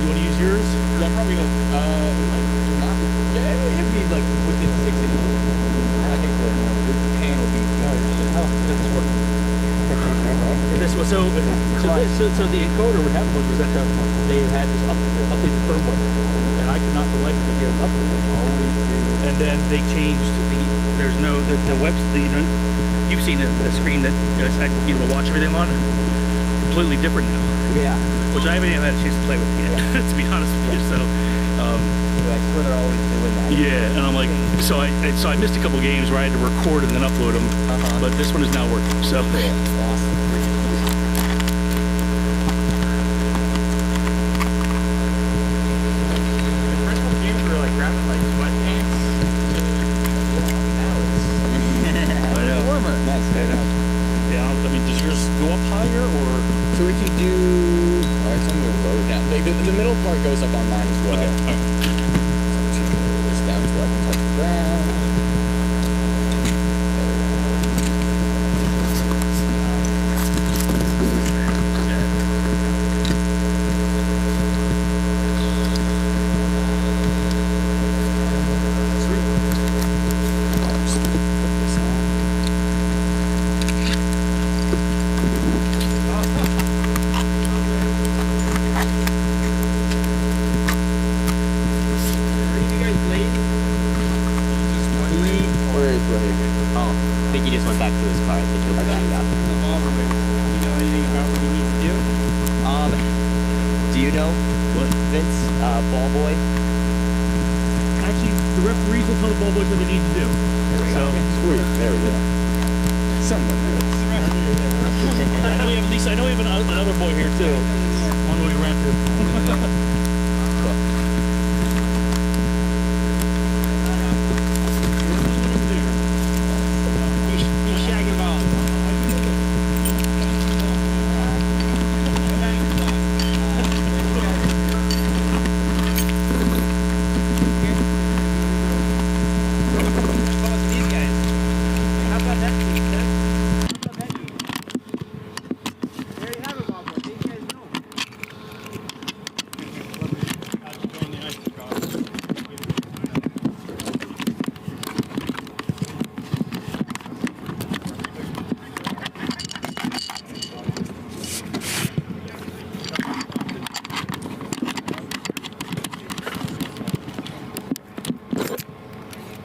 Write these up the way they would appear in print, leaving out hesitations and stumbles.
you want to use yours? Yeah, I'm probably gonna, it'd be like within 6 inches. I think the pan will be good. How does this work? So the encoder, what happened was that they had this updated firmware, and I could not for the life of me get it updated. And then they changed the web. You've seen the screen that you know, watch everything on. Completely different now. Yeah. Which I haven't even had a chance to play with yet, to be honest with you. So. I swear they're always doing that. Yeah, and I'm like, so I missed a couple games where I had to record and then upload them, but this one is now working. So. Awesome. So we can do. Alright, so I'm going to load down. Like the middle part goes up on mine as well. Okay. So I'm just going to lower this down so I can touch the ground.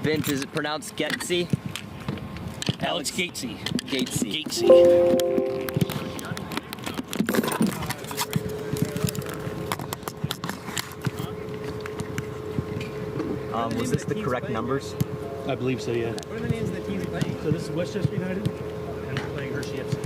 Vince, is it pronounced Getsy? Alex Gatesy. Gatesy. Was this the correct numbers? I believe so, yeah. What are the names of the teams playing? So this is Westchester United, and we're playing Hershey FC.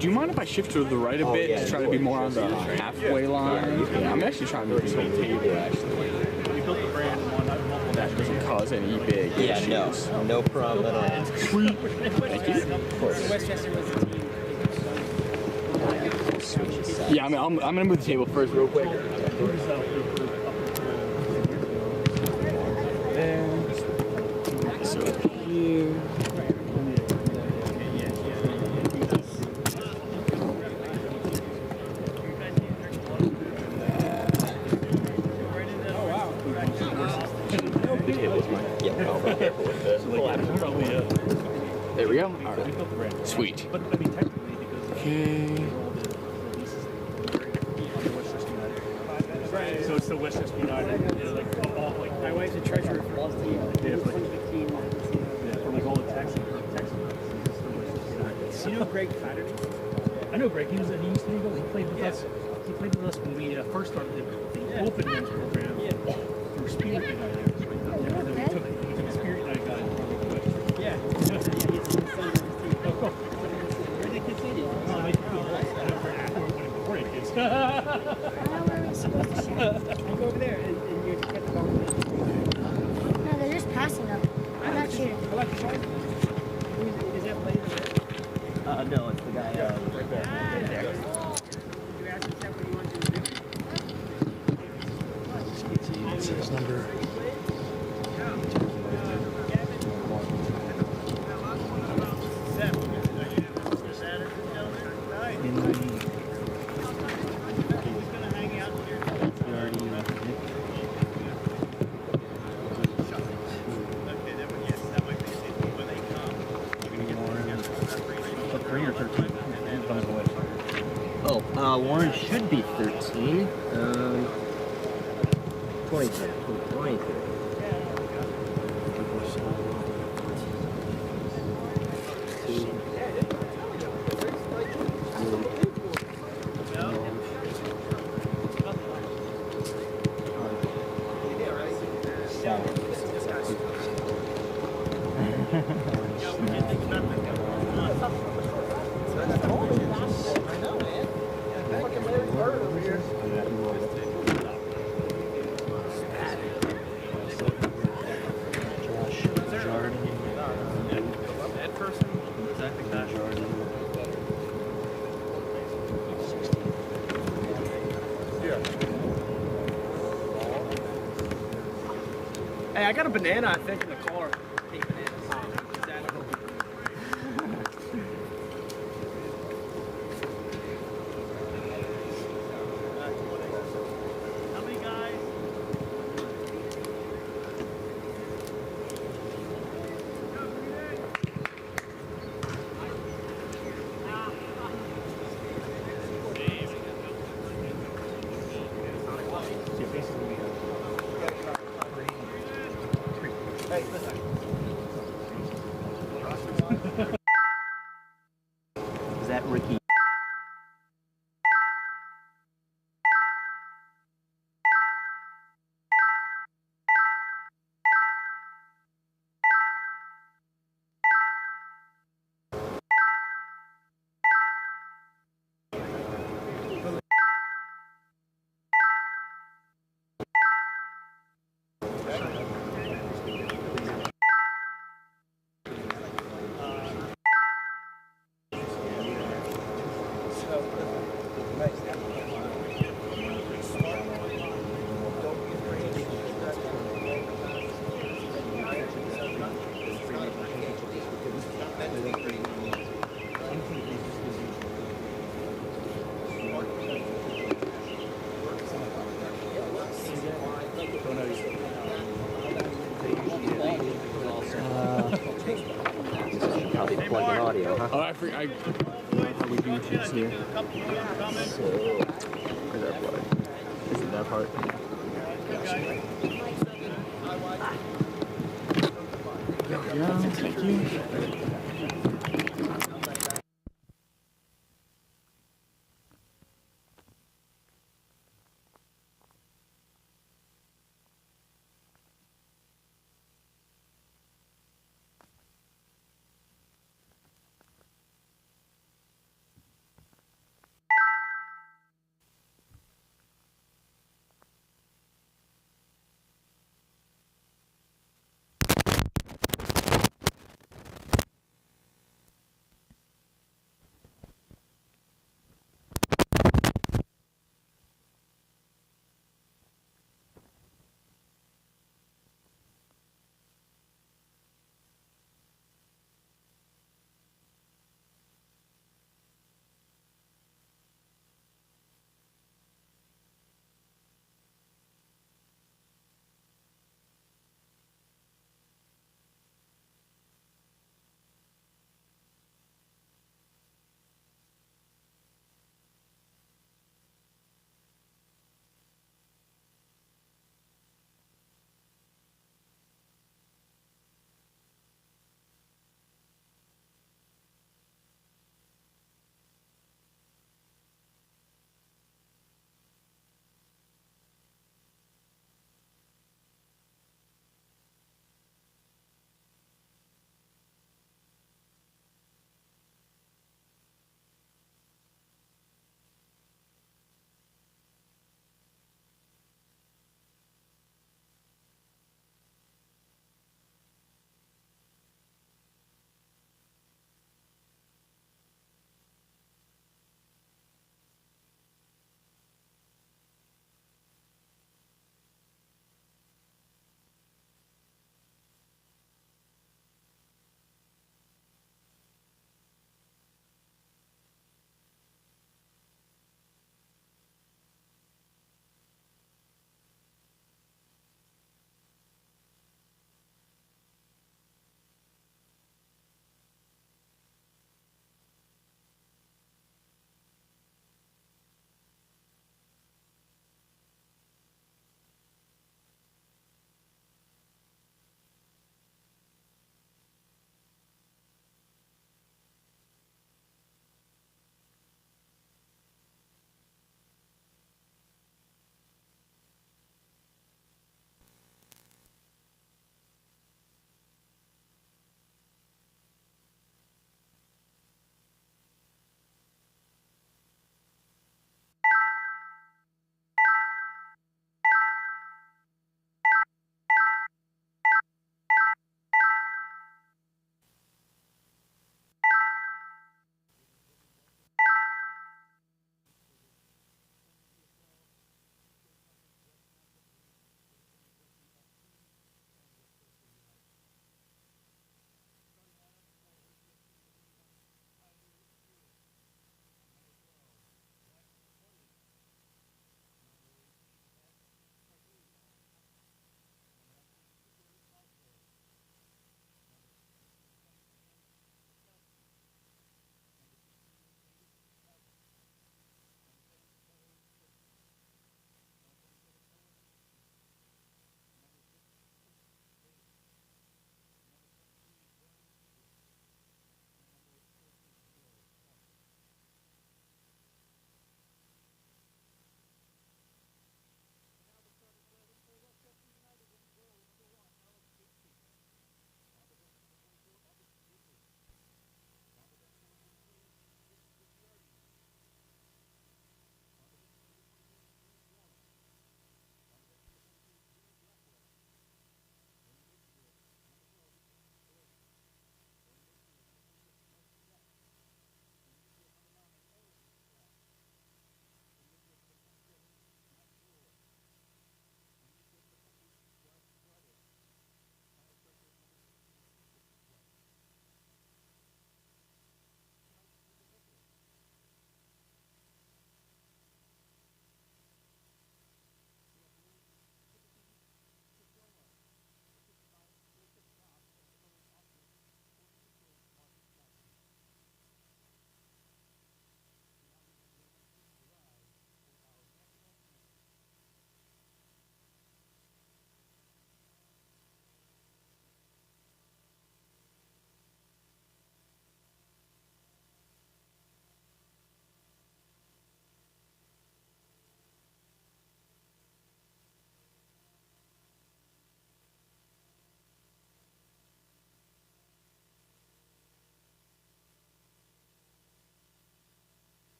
Do you mind if I shift to the right a bit to try to be more on the halfway line? Yeah, I'm actually trying to move this whole table, actually. We built the brand and whatnot. That doesn't cause any big issues. No problem at all. Thank you. Of course. Westchester was the team. Yeah, I'm gonna move the table first, real quick. There. So here. There we go. All right. Sweet. Okay. So it's the Westchester United. My wife's a treasurer for all the team. Yeah, for 2015. like all the Texans. You know Greg Flattery? I know Greg. He used to be. He played with us. He played with us when we first started the Open Men's program for Spirit United. And then we took the Spirit United guy. Yeah. Where did the kids say? Before you kids. I go over there and you get the ball. No, they're just passing them. I'm not shooting. Is that playing there? No, it's the guy right there. Did you ask him what he wants you to do? It's his number. Warren should be 13. 23. 23. Hey, I got a banana, I think, in the car. Hey, bananas. Is that how many guys? Is that Ricky? Plug in audio, huh? Oh, I forgot. How we do things here. So, where's that plug? Is it that part? Yeah, thank you.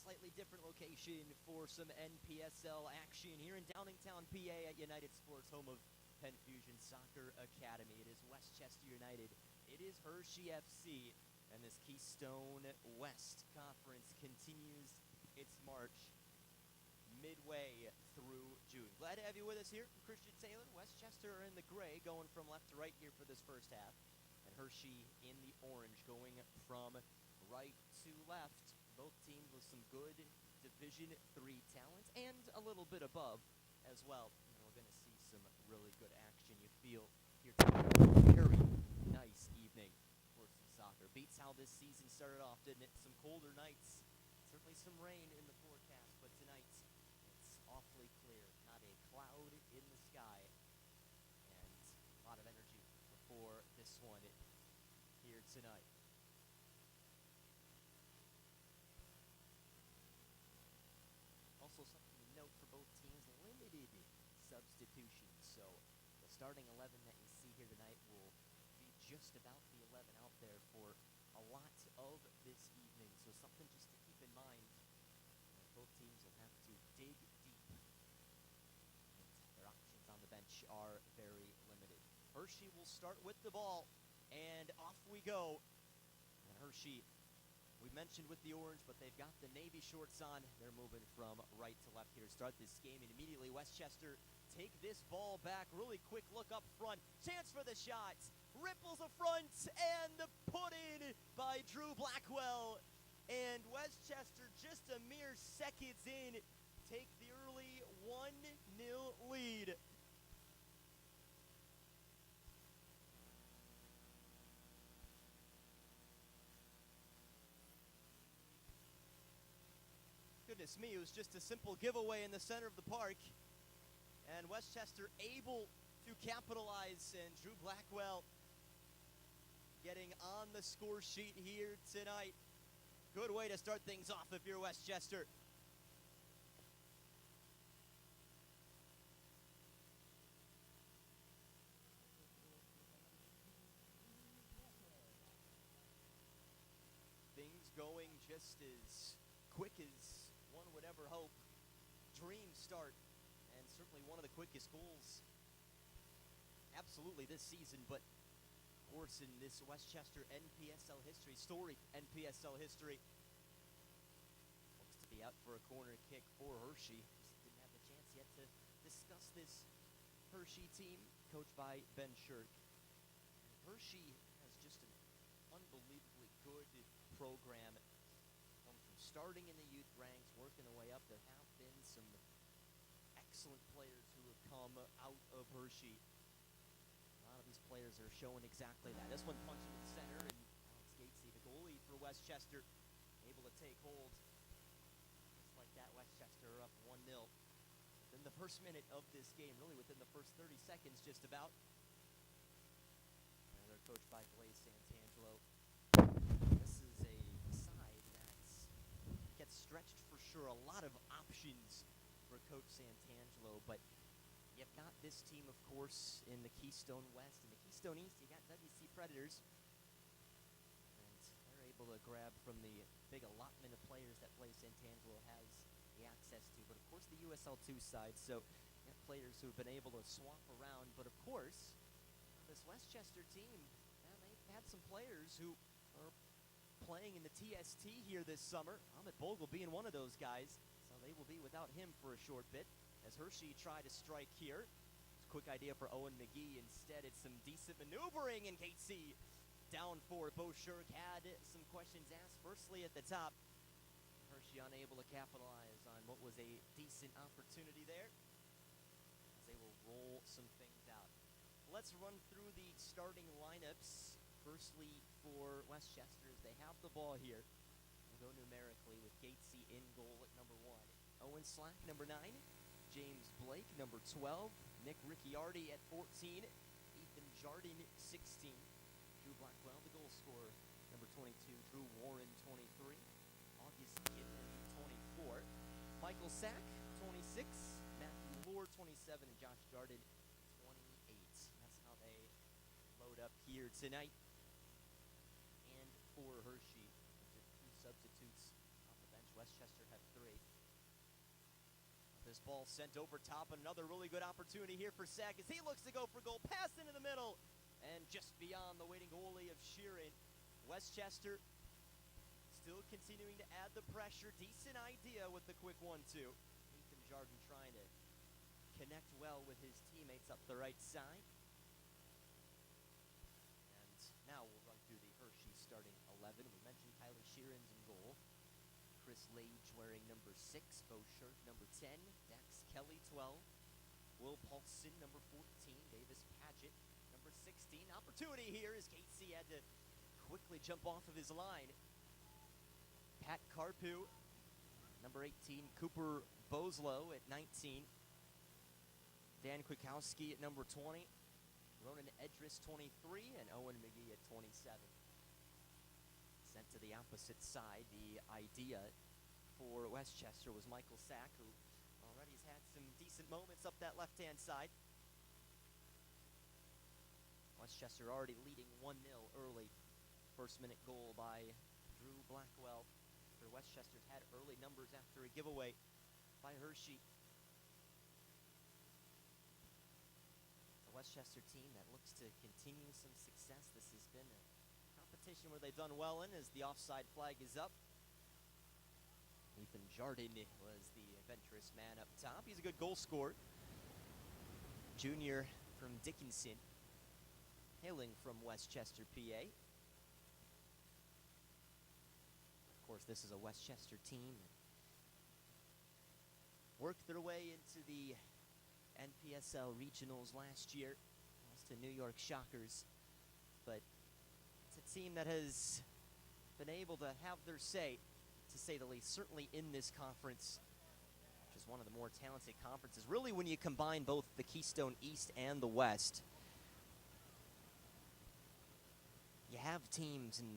slightly different location for some NPSL action here in Downingtown, PA at United Sports, home of Penn Fusion Soccer Academy. It is Westchester United. It is Hershey FC. And this Keystone West Conference continues its march midway through June. Glad to have you with us here. I'm Christian Taylor. Westchester are in the gray, going from left to right here for this first half. And Hershey in the orange, going from right to left. Both teams with some good Division III talent and a little bit above as well. And we're going to see some really good action. You feel here tonight. Very nice evening for some soccer. Beats how this season started off, didn't it? Some colder nights. Certainly some rain in the forecast, but tonight it's awfully clear. Not a cloud in the sky. And a lot of energy before this one here tonight. Also something to note for both teams, limited substitutions. So the starting 11 that you see here tonight will be just about the 11 out there for a lot of this evening. So something just to keep in mind. Both teams will have to dig deep. And their options on the bench are very limited. Hershey will start with the ball. And off we go. And Hershey, we mentioned with the orange, but they've got the navy shorts on. They're moving from right to left here to start this game. And immediately Westchester take this ball back. Really quick look up front. Chance for the shot. Ripples a front. And the put in by Drew Blackwell. And Westchester, just a mere seconds in, take the early 1-0 lead. Goodness me, it was just a simple giveaway in the center of the park. And Westchester able to capitalize, and Drew Blackwell getting on the score sheet here tonight. Good way to start things off if you're Westchester. Things going just as quick as one would ever hope. Dream start, and certainly one of the quickest goals absolutely this season, but of course in this Westchester NPSL history, storied NPSL history. Looks to be out for a corner kick for Hershey. Just didn't have the chance yet to discuss this Hershey team, coached by Ben Shirk. Hershey has just an unbelievably good program. From starting in the youth ranks, working their way up, there have been some excellent players who have come out of Hershey. A lot of these players are showing exactly that. This one punched into the center, and Alex Gatesy, the goalie for Westchester, able to take hold. Just like that, Westchester are up 1-0. Within the first minute of this game, really within the first 30 seconds just about. And they're coached by Blaise Santangelo. This is a side that gets stretched for sure. A lot of options for Coach Santangelo, but you've got this team, of course, in the Keystone West. In the Keystone East, you got WC Predators. And they're able to grab from the big allotment of players that Blaise Santangelo has the access to. But, of course, the USL2 side, so you got players who have been able to swap around. But, of course, this Westchester team, they've had some players who are playing in the TST here this summer. Ahmet Bogle being one of those guys. So they will be without him for a short bit. As Hershey tried to strike here. It's a quick idea for Owen McGee. Instead, it's some decent maneuvering, and Gatesy down for Bo Shirk. Had some questions asked, firstly at the top. Hershey unable to capitalize on what was a decent opportunity there, as they will roll some things out. Let's run through the starting lineups. Firstly, for Westchester, as they have the ball here. We'll go numerically with Gatesy in goal at number 1. Owen Slack, number 9. James Blake, number 12. Nick Ricciardi at 14. Ethan Jardin, 16. Drew Blackwell, the goal scorer, number 22. Drew Warren, 23. August Kidman, 24. Michael Sack, 26. Matthew Lord, 27. And Josh Jardin, 28. That's how they load up here tonight. And for Hershey, just 2 substitutes off the bench. Westchester had 3. This ball sent over top. Another really good opportunity here for Sack as he looks to go for goal. Pass into the middle. And just beyond the waiting goalie of Sheeran. Westchester still continuing to add the pressure. Decent idea with the quick 1-2. Ethan Jardin trying to connect well with his teammates up the right side. And now we'll run through the Hershey starting 11. We mentioned Tyler Sheeran's in goal. Chris Lage wearing number 6, Bo Shirt number 10, Dax Kelly 12, Will Paulson number 14, Davis Paget number 16. Opportunity here as Casey had to quickly jump off of his line. Pat Karpu, number 18, Cooper Boslow at 19, Dan Kwiatkowski at number 20, Ronan Edris 23, and Owen McGee at 27. Sent to the opposite side, the idea for Westchester was Michael Sack, who already has had some decent moments up that left-hand side. Westchester already leading 1-0 early. First-minute goal by Drew Blackwell. For Westchester's had early numbers after a giveaway by Hershey. The Westchester team that looks to continue some success. This has been a competition where they've done well in as the offside flag is up. Ethan Jardin was the adventurous man up top. He's a good goal scorer. Junior from Dickinson, hailing from Westchester, PA. Of course, this is a Westchester team that worked their way into the NPSL regionals last year. Lost to New York Shockers. But it's a team that has been able to have their say, to say the least, certainly in this conference, which is one of the more talented conferences. Really, when you combine both the Keystone East and the West, you have teams and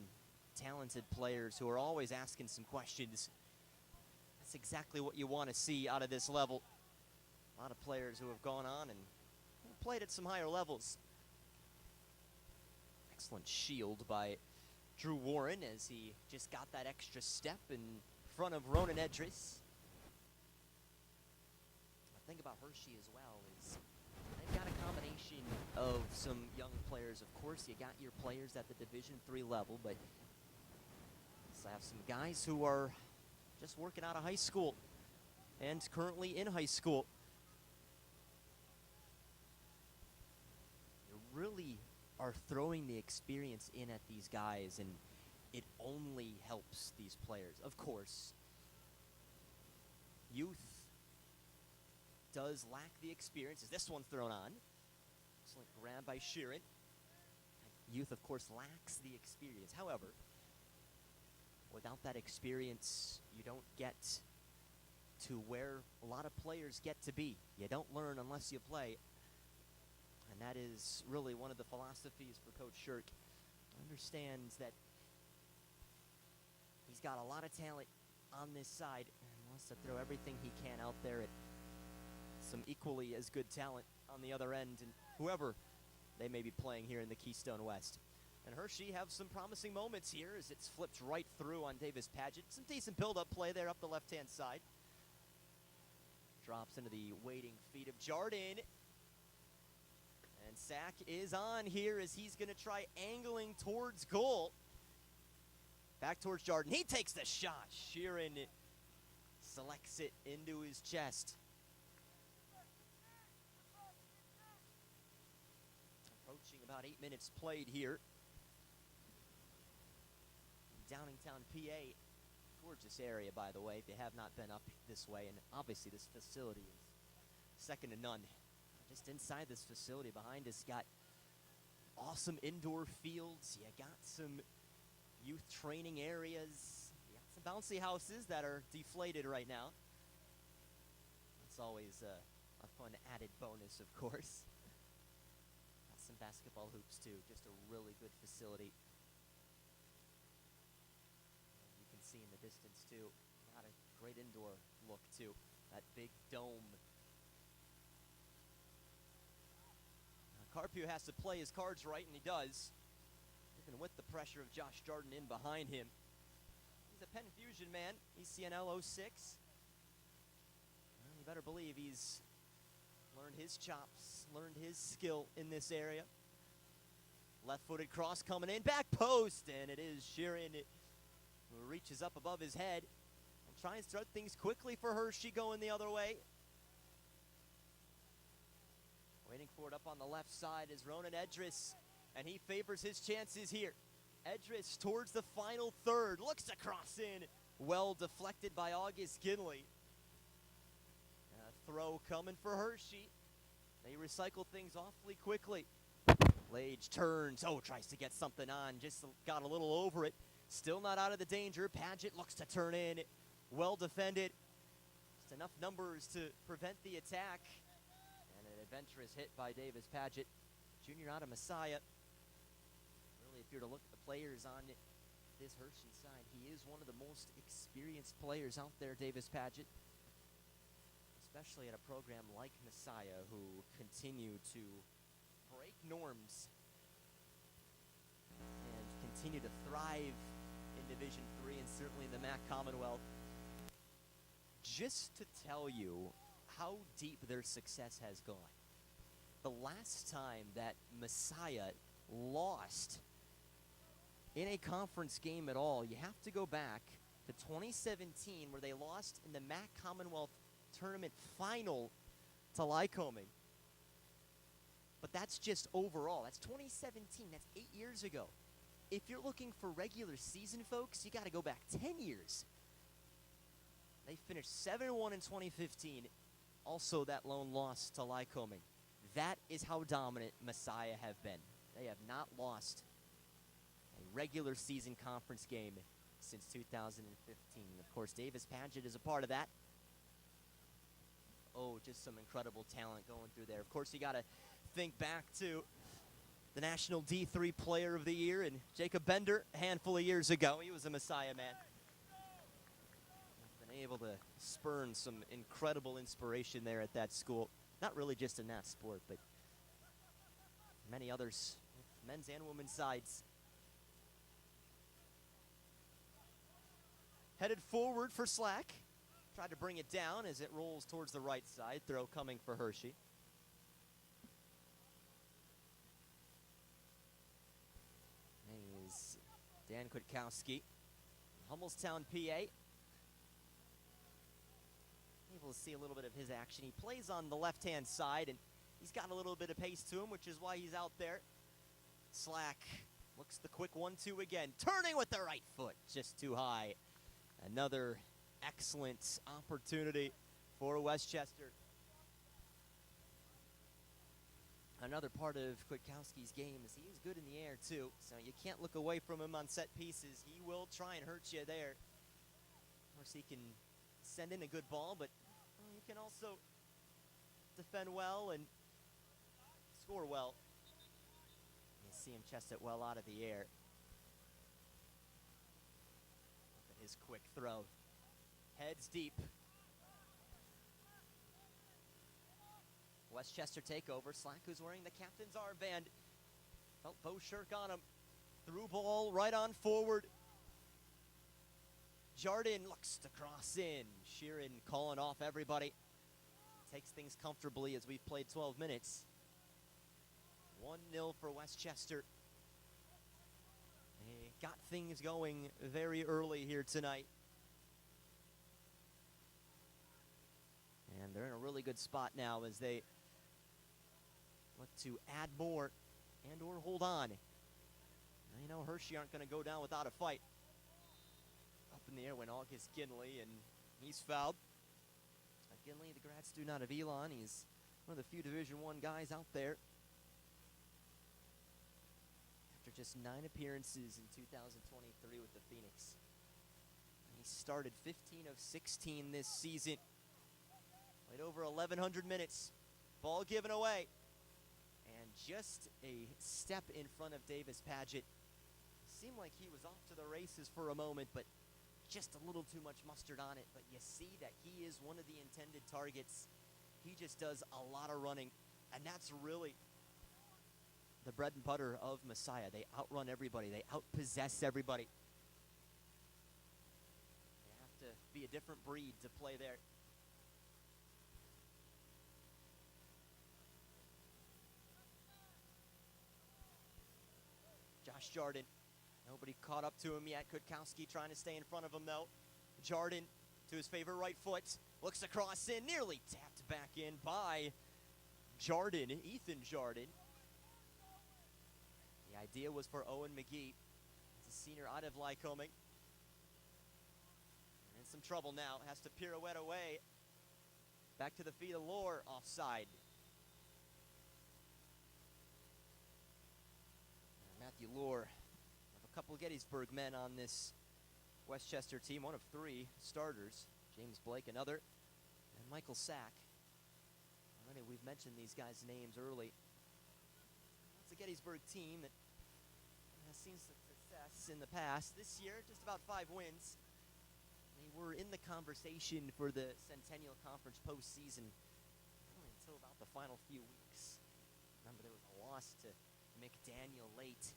talented players who are always asking some questions. That's exactly what you want to see out of this level. A lot of players who have gone on and played at some higher levels. Excellent shield by Drew Warren as he just got that extra step in front of Ronan Edris. The thing about Hershey as well is they've got a combination of some young players. Of course, you got your players at the Division III level, but you have some guys who are just working out of high school and currently in high school. You really are throwing the experience in at these guys, and it only helps these players. Of course, youth does lack the experience. Is this one thrown on? Excellent grab by Sheeran. Youth, of course, lacks the experience. However, without that experience, you don't get to where a lot of players get to be. You don't learn unless you play. And that is really one of the philosophies for Coach Shirk. Understands that he's got a lot of talent on this side and wants to throw everything he can out there at some equally as good talent on the other end, and whoever they may be playing here in the Keystone West. And Hershey have some promising moments here as it's flipped right through on Davis Paget. Some decent build-up play there up the left-hand side. Drops into the waiting feet of Jardin. And Sack is on here as he's going to try angling towards goal. Back towards Jardin. He takes the shot. Sheeran selects it into his chest. Approaching about 8 minutes played here. Downingtown, PA. Gorgeous area, by the way, if you have not been up this way. And obviously this facility is second to none. Just inside this facility behind us, got awesome indoor fields. You got some youth training areas. You got some bouncy houses that are deflated right now. That's always a fun added bonus, of course. Got some basketball hoops, too. Just a really good facility. And you can see in the distance, too. Got a great indoor look, too. That big dome. Karpu has to play his cards right, and he does. Even with the pressure of Josh Jardin in behind him. He's the Penn Fusion man, ECNL 06. Well, you better believe he's learned his chops, learned his skill in this area. Left-footed cross coming in, back post, and it is Sheeran who reaches up above his head and tries to start things quickly for Hershey going the other way. Waiting for it up on the left side is Ronan Edris, and he favors his chances here. Edris towards the final third, looks to cross in, well deflected by August Ginley. A throw coming for Hershey. They recycle things awfully quickly. Lage turns, tries to get something on, just got a little over it. Still not out of the danger. Padgett looks to turn in, well defended. Just enough numbers to prevent the attack. And an adventurous hit by Davis Padgett, junior out of Messiah. Really, if you're to look at the players on this Hershey side, he is one of the most experienced players out there, Davis Padgett. Especially at a program like Messiah, who continue to break norms and continue to thrive in Division III and certainly in the MAC Commonwealth. Just to tell you how deep their success has gone. The last time that Messiah lost in a conference game at all, you have to go back to 2017, where they lost in the MAC Commonwealth Tournament final to Lycoming. But that's just overall. That's 2017. That's 8 years ago. If you're looking for regular season, folks, you got to go back 10 years. They finished 7-1 in 2015. Also, that lone loss to Lycoming. That is how dominant Messiah have been. They have not lost a regular season conference game since 2015. Of course, Davis Padgett is a part of that. Just some incredible talent going through there. Of course, you got to think back to the National D3 Player of the Year and Jacob Bender a handful of years ago. He was a Messiah man. Been able to spurn some incredible inspiration there at that school. Not really just in that sport, but many others, men's and women's sides. Headed forward for Slack. Tried to bring it down as it rolls towards the right side. Throw coming for Hershey. He's Dan Kwiatkowski, Hummelstown, PA. Able to see a little bit of his action. He plays on the left-hand side, and he's got a little bit of pace to him, which is why he's out there. Slack looks the quick 1-2 again. Turning with the right foot, just too high. Another excellent opportunity for Westchester. Another part of Kwiatkowski's game is he is good in the air too, so you can't look away from him on set pieces. He will try and hurt you there. Of course, he can send in a good ball, but he can also defend well and score well. You see him chest it well out of the air. Look at his quick throw. Heads deep. Westchester takeover. Slack, who's wearing the captain's armband. Felt Bo Shirk on him. Through ball right on forward. Jardin looks to cross in. Sheeran calling off everybody. Takes things comfortably as we've played 12 minutes. 1-0 for Westchester. They got things going very early here tonight. And they're in a really good spot now as they look to add more and or hold on. Now, you know, Hershey aren't going to go down without a fight. Up in the air went August Ginley, and he's fouled. Ginley, the grad student out of Elon, he's one of the few Division I guys out there. After just 9 appearances in 2023 with the Phoenix. He started 15 of 16 this season. Played over 1,100 minutes. Ball given away. And just a step in front of Davis Padgett. Seemed like he was off to the races for a moment, but just a little too much mustard on it. But you see that he is one of the intended targets. He just does a lot of running. And that's really the bread and butter of Messiah. They outrun everybody. They outpossess everybody. to be a different breed to play there. Josh Jordan, nobody caught up to him yet. Kutkowski trying to stay in front of him, though. Jordan to his favorite right foot, looks across in, nearly tapped back in by Jordan, Ethan Jordan. The idea was for Owen McGee. He's a senior out of Lycoming. And in some trouble now, has to pirouette away. Back to the feet of Lohr, offside. And Matthew Lohr, a couple of Gettysburg men on this Westchester team, one of 3 starters. James Blake, another, and Michael Sack. Already we've mentioned these guys' names early. It's a Gettysburg team that has seen some success in the past. This year, just about 5 wins. They were in the conversation for the Centennial Conference postseason until about the final few weeks. Remember, there was a loss to McDaniel late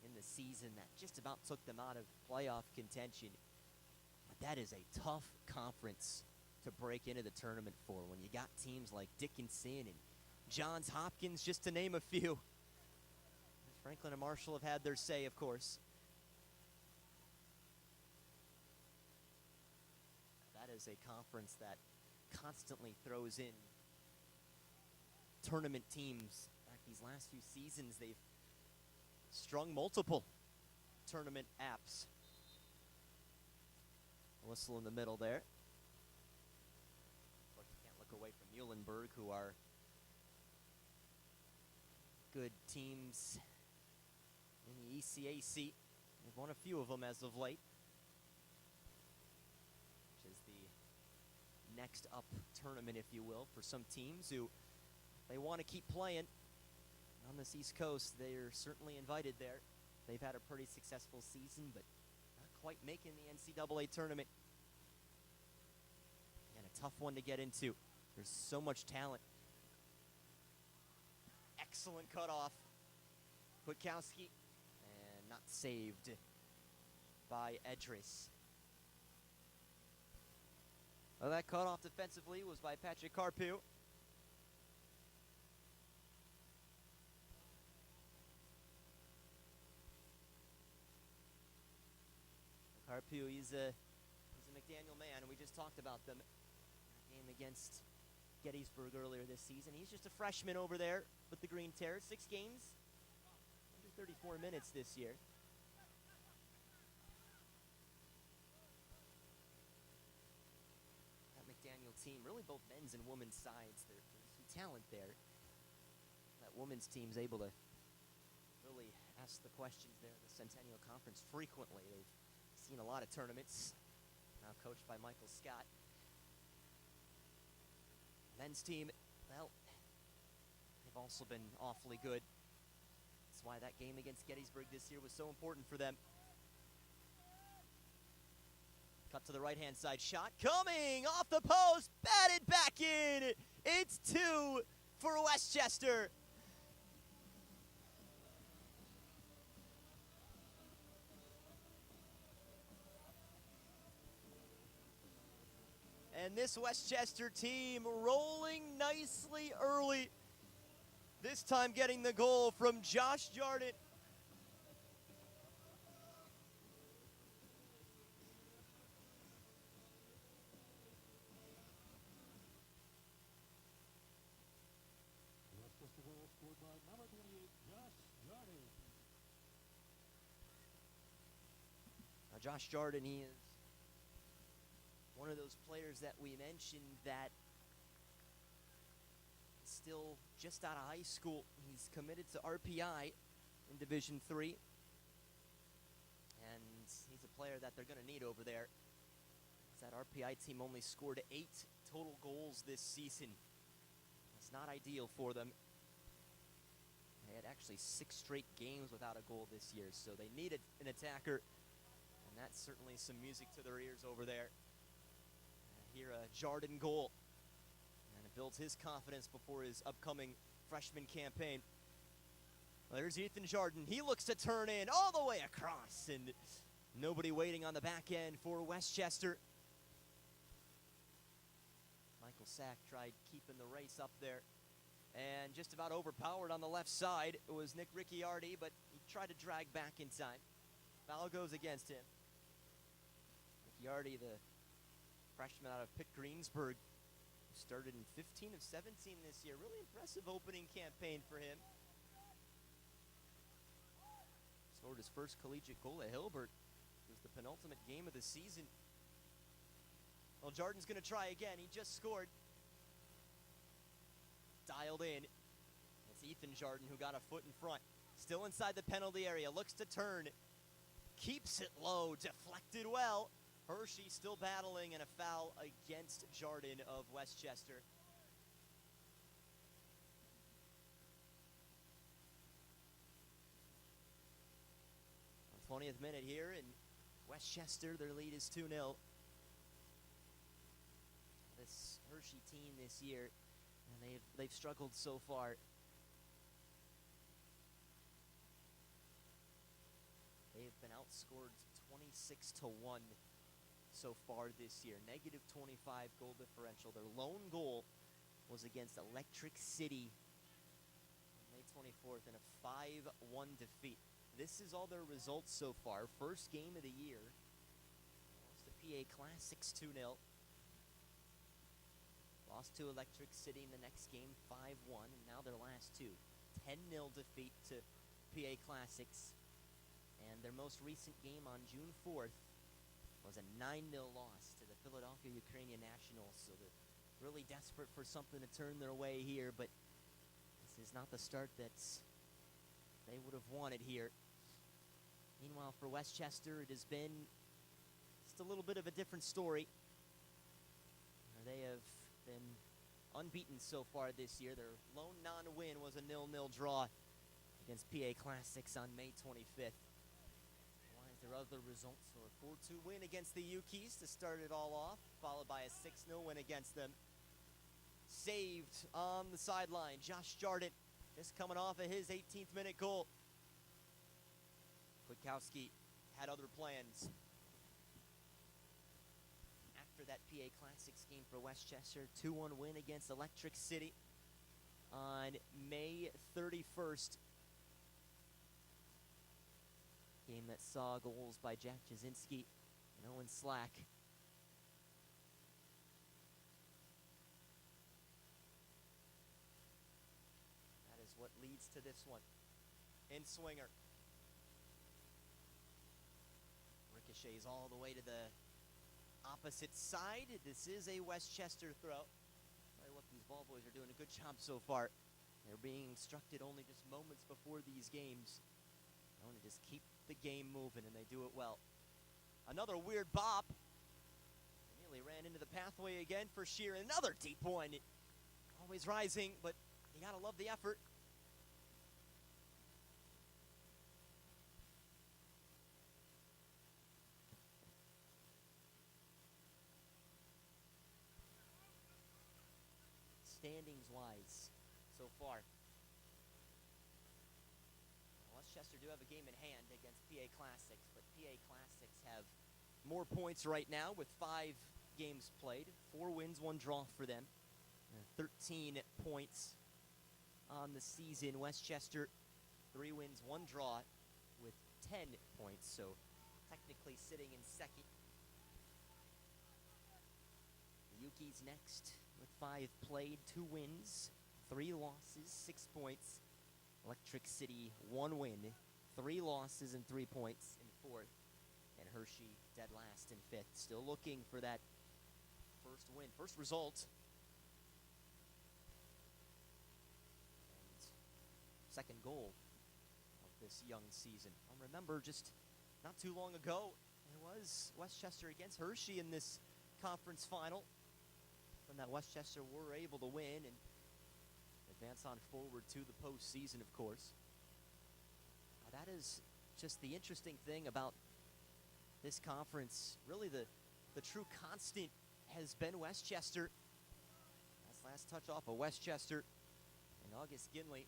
in the season that just about took them out of playoff contention. But that is a tough conference to break into the tournament for when you got teams like Dickinson and Johns Hopkins, just to name a few. Franklin and Marshall have had their say, of course. That is a conference that constantly throws in tournament teams. In fact, these last few seasons, they've strung multiple tournament apps. A whistle in the middle there. Of course, you can't look away from Muhlenberg, who are good teams in the ECAC. They've won a few of them as of late, which is the next up tournament, if you will, for some teams who they want to keep playing on this East Coast. They're certainly invited there. They've had a pretty successful season, but not quite making the NCAA tournament. And a tough one to get into. There's so much talent. Excellent cutoff. Kutkowski, and not saved by Edris. Well, that cutoff defensively was by Patrick Carpew. Carpew, he's a McDaniel man, and we just talked about them. That game against Gettysburg earlier this season. He's just a freshman over there with the Green Terrors. 6 games, under 34 minutes this year. That McDaniel team, really both men's and women's sides, there's some talent there. That women's team's able to really ask the questions there in the Centennial Conference frequently. They've seen a lot of tournaments, now coached by Michael Scott. Men's team, well, they've also been awfully good. That's why that game against Gettysburg this year was so important for them. Cut to the right-hand side, shot coming off the post, batted back in. It's 2 for Westchester. And this Westchester team rolling nicely early. This time getting the goal from Josh Jordan. Westchester goal scored by number 28, Josh Jordan. Now Josh Jordan, he is one of those players that we mentioned that is still just out of high school. He's committed to RPI in Division III. And he's a player that they're going to need over there. That RPI team only scored 8 total goals this season. It's not ideal for them. They had actually 6 straight games without a goal this year, so they needed an attacker. And that's certainly some music to their ears over there. Here a Jordan goal, and it builds his confidence before his upcoming freshman campaign. Well, there's Ethan Jordan. He looks to turn in all the way across, and nobody waiting on the back end for Westchester. Sack tried keeping the race up there and just about overpowered on the left side. It was Nick Ricciardi, but he tried to drag back in time. Foul goes against him. Ricciardi, the freshman out of Pitt Greensburg, who started in 15 of 17 this year. Really impressive opening campaign for him. Scored his first collegiate goal at Hilbert. It was the penultimate game of the season. Well, Jordan's going to try again. He just scored. Dialed in. It's Ethan Jordan who got a foot in front. Still inside the penalty area. Looks to turn. Keeps it low. Deflected well. Hershey still battling, and a foul against Jordan of Westchester. On 20th minute here, and Westchester, their lead is 2-0. This Hershey team this year, and they've struggled so far. They've been outscored 26-1 so far this year. Negative 25 goal differential. Their lone goal was against Electric City on May 24th in a 5-1 defeat. This is all their results so far. First game of the year. Lost to PA Classics 2-0. Lost to Electric City in the next game 5-1, and now their last two. 10-0 defeat to PA Classics. And their most recent game on June 4th was a 9-0 loss to the Philadelphia Ukrainian Nationals. So they're really desperate for something to turn their way here, but this is not the start that they would have wanted here. Meanwhile, for Westchester, it has been just a little bit of a different story. They have been unbeaten so far this year. Their lone non-win was a 0-0 draw against PA Classics on May 25th. Their other results were a 4-2 win against the Ukis to start it all off, followed by a 6-0 win against them. Saved on the sideline, Josh Jordan, just coming off of his 18th minute goal. Kwiatkowski had other plans. After that PA Classics game for Westchester, 2-1 win against Electric City on May 31st. Game that saw goals by Jack Jasinski and Owen Slack. That is what leads to this one. In swinger. Ricochets all the way to the opposite side. This is a Westchester throw. Tell you what, these ball boys are doing a good job so far. They're being instructed only just moments before these games. They want to just keep the game moving, and they do it well. Another weird bop. Nearly ran into the pathway again for Sheeran. Another deep one. Always rising, but you gotta love the effort. Standings-wise, so far, Westchester do have a game in hand against PA Classics, but PA Classics have more points right now with 5 games played. 4 wins, 1 draw for them. 13 points on the season. Westchester, 3 wins, 1 draw with 10 points, so technically sitting in second. The Ukis next with 5 played, 2 wins, 3 losses, 6 points. Electric City, 1 win, 3 losses and 3 points in 4th. And Hershey dead last in 5th. Still looking for that first win, first result. And second goal of this young season. I'll remember just not too long ago, it was Westchester against Hershey in this conference final. And that Westchester were able to win and advance on forward to the postseason, of course. That is just the interesting thing about this conference. Really, the true constant has been Westchester. That's last touch off of Westchester and August Ginley.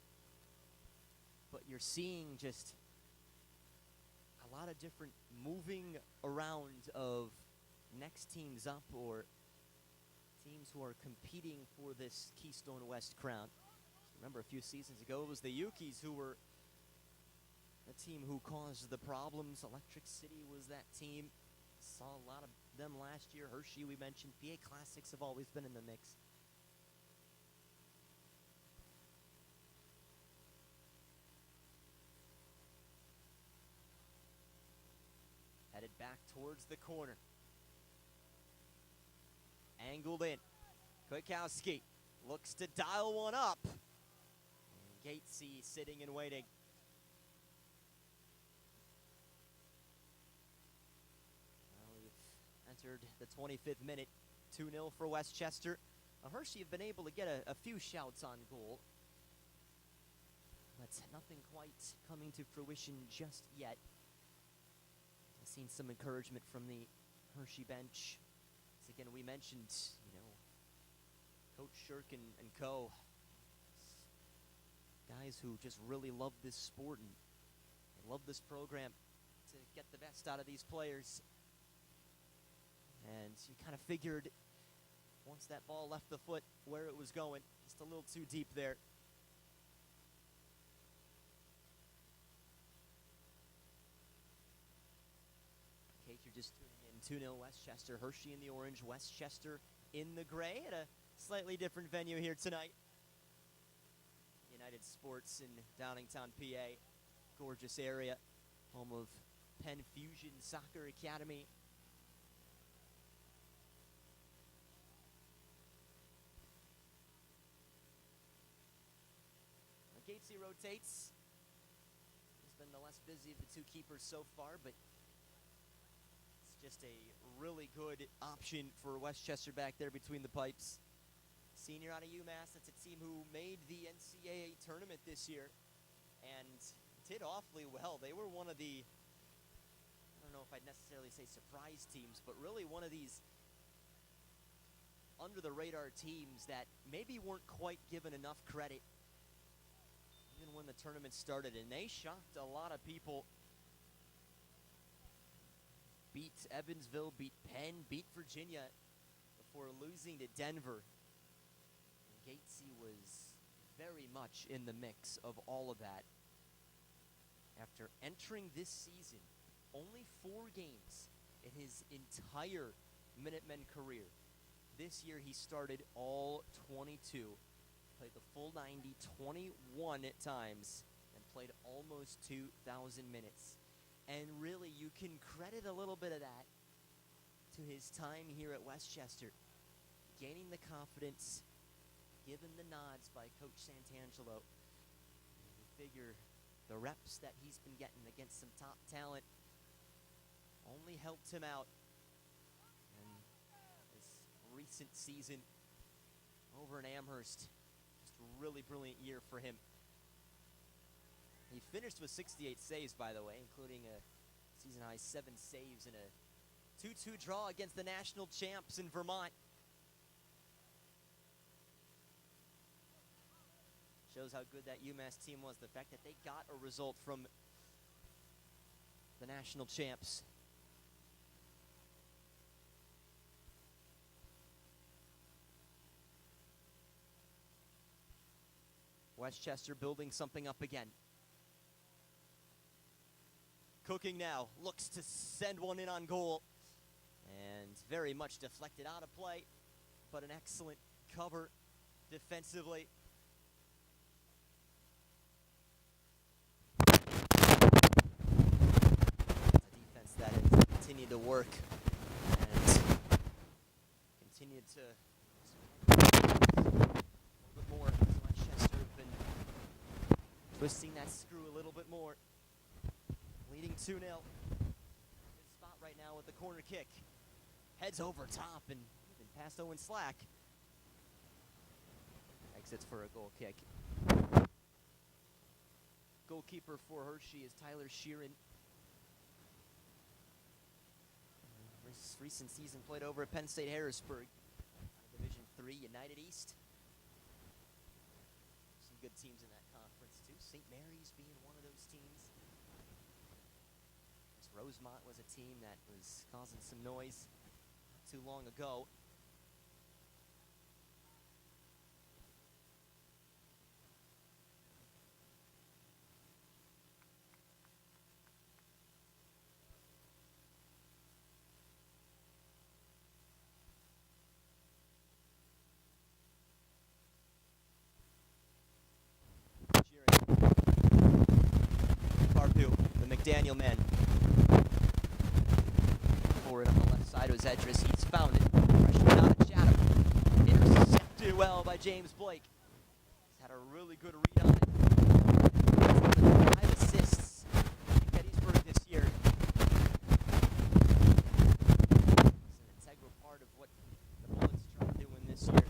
But you're seeing just a lot of different moving around of next teams up or teams who are competing for this Keystone West crown. Remember, a few seasons ago, it was the Yukis who were the team who caused the problems. Electric City was that team. Saw a lot of them last year. Hershey, we mentioned. PA Classics have always been in the mix. Headed back towards the corner. Angled in. Kwiatkowski looks to dial one up. And Gatesy sitting and waiting. Well, we've entered the 25th minute. 2-0 for Westchester. Hershey have been able to get a few shouts on goal. But nothing quite coming to fruition just yet. I've seen some encouragement from the Hershey bench. As again, we mentioned, Coach Shirk and co. Guys who just really love this sport and they love this program to get the best out of these players. And you kind of figured once that ball left the foot where it was going, just a little too deep there. In case you're just tuning in, 2-0 Westchester. Hershey in the orange, Westchester in the gray at a slightly different venue here tonight. United Sports in Downingtown, PA. Gorgeous area, home of Penn Fusion Soccer Academy. Gatesy rotates. He's been the less busy of the two keepers so far, but it's just a really good option for Westchester back there between the pipes. Senior out of UMass, that's a team who made the NCAA tournament this year and did awfully well. They were one of the, I don't know if I'd necessarily say surprise teams, but really one of these under-the-radar teams that maybe weren't quite given enough credit even when the tournament started, and they shocked a lot of people. Beat Evansville, beat Penn, beat Virginia before losing to Denver. And Gatesy was very much in the mix of all of that. After entering this season, only 4 games in his entire Minutemen career. This year he started all 22. Played the full 90, 21 at times, and played almost 2,000 minutes. And really, you can credit a little bit of that to his time here at Westchester. Gaining the confidence, given the nods by Coach Santangelo. You figure the reps that he's been getting against some top talent only helped him out. And this recent season over in Amherst, really brilliant year for him. He finished with 68 saves, by the way, including a season-high 7 saves and a 2-2 draw against the national champs in Vermont. Shows how good that UMass team was, the fact that they got a result from the national champs. Westchester building something up again. Cooking now, looks to send one in on goal. And very much deflected out of play, but an excellent cover defensively. The defense that has continued to work and continued to more. Westchester have been twisting that screw a little bit more. Leading 2-0. Good spot right now with the corner kick. Heads over top and even past Owen Slack. Exits for a goal kick. Goalkeeper for Hershey is Tyler Sheeran. This recent season played over at Penn State Harrisburg. Division III United East. Some good teams in that conference too. St. Mary's being one of those teams. Rosemont was a team that was causing some noise not too long ago. McDaniel man. Forward on the left side was Edris. He's found it. Freshman out of Chatham. Intercepted well by James Blake. He's had a really good read on it. 5 assists in Gettysburg this year. It's an integral part of what the Bullets try doing this year.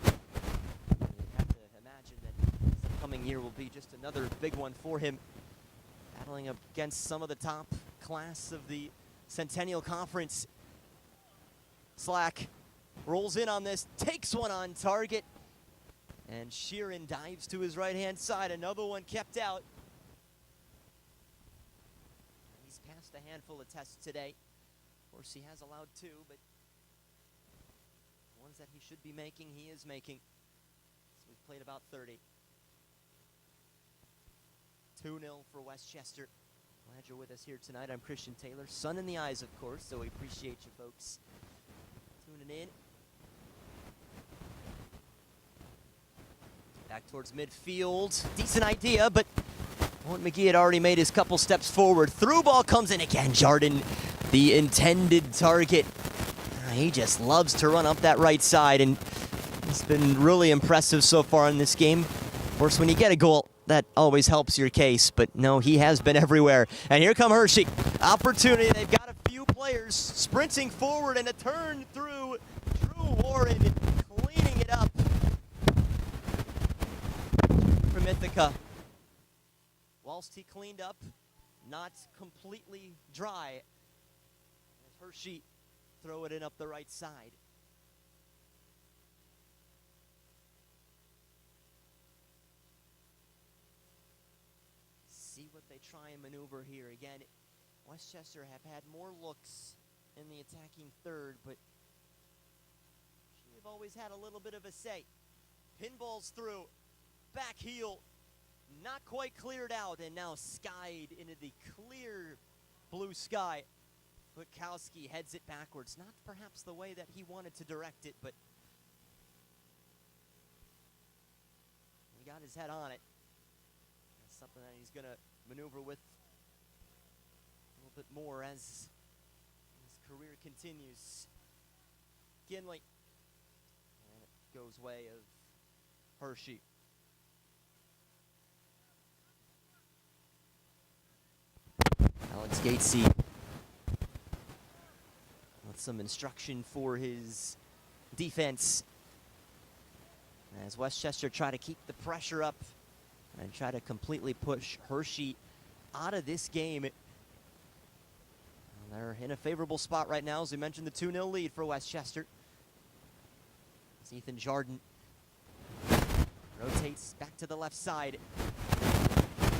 You have to imagine that this upcoming year will be just another big one for him. Battling against some of the top class of the Centennial Conference. Slack rolls in on this, takes one on target, and Sheeran dives to his right-hand side. Another one kept out. He's passed a handful of tests today. Of course, he has allowed 2, but the ones that he should be making, he is making. So we've played about 30. 2-0 for Westchester. Glad you're with us here tonight. I'm Christian Taylor. Sun in the eyes, of course, so we appreciate you folks tuning in. Back towards midfield. Decent idea, but Owen McGee had already made his couple steps forward. Through ball comes in again. Jardin, the intended target. He just loves to run up that right side, and it's been really impressive so far in this game. Of course, when you get a goal, that always helps your case, but no, he has been everywhere. And here come Hershey. Opportunity. They've got a few players sprinting forward, and a turn through. Drew Warren cleaning it up from Ithaca. Whilst he cleaned up, not completely dry. As Hershey throw it in up the right side. See what they try and maneuver here. Again, Westchester have had more looks in the attacking third, but they've always had a little bit of a say. Pinballs through, back heel, not quite cleared out, and now skied into the clear blue sky. Butkowski heads it backwards. Not perhaps the way that he wanted to direct it, but he got his head on it. That's something that he's going to maneuver with a little bit more as his career continues. Ginley. And it goes way of Hershey. Alex Gatesy with some instruction for his defense as Westchester try to keep the pressure up and try to completely push Hershey out of this game. Well, they're in a favorable spot right now, as we mentioned, the 2-0 lead for Westchester. As Ethan Jardin rotates back to the left side.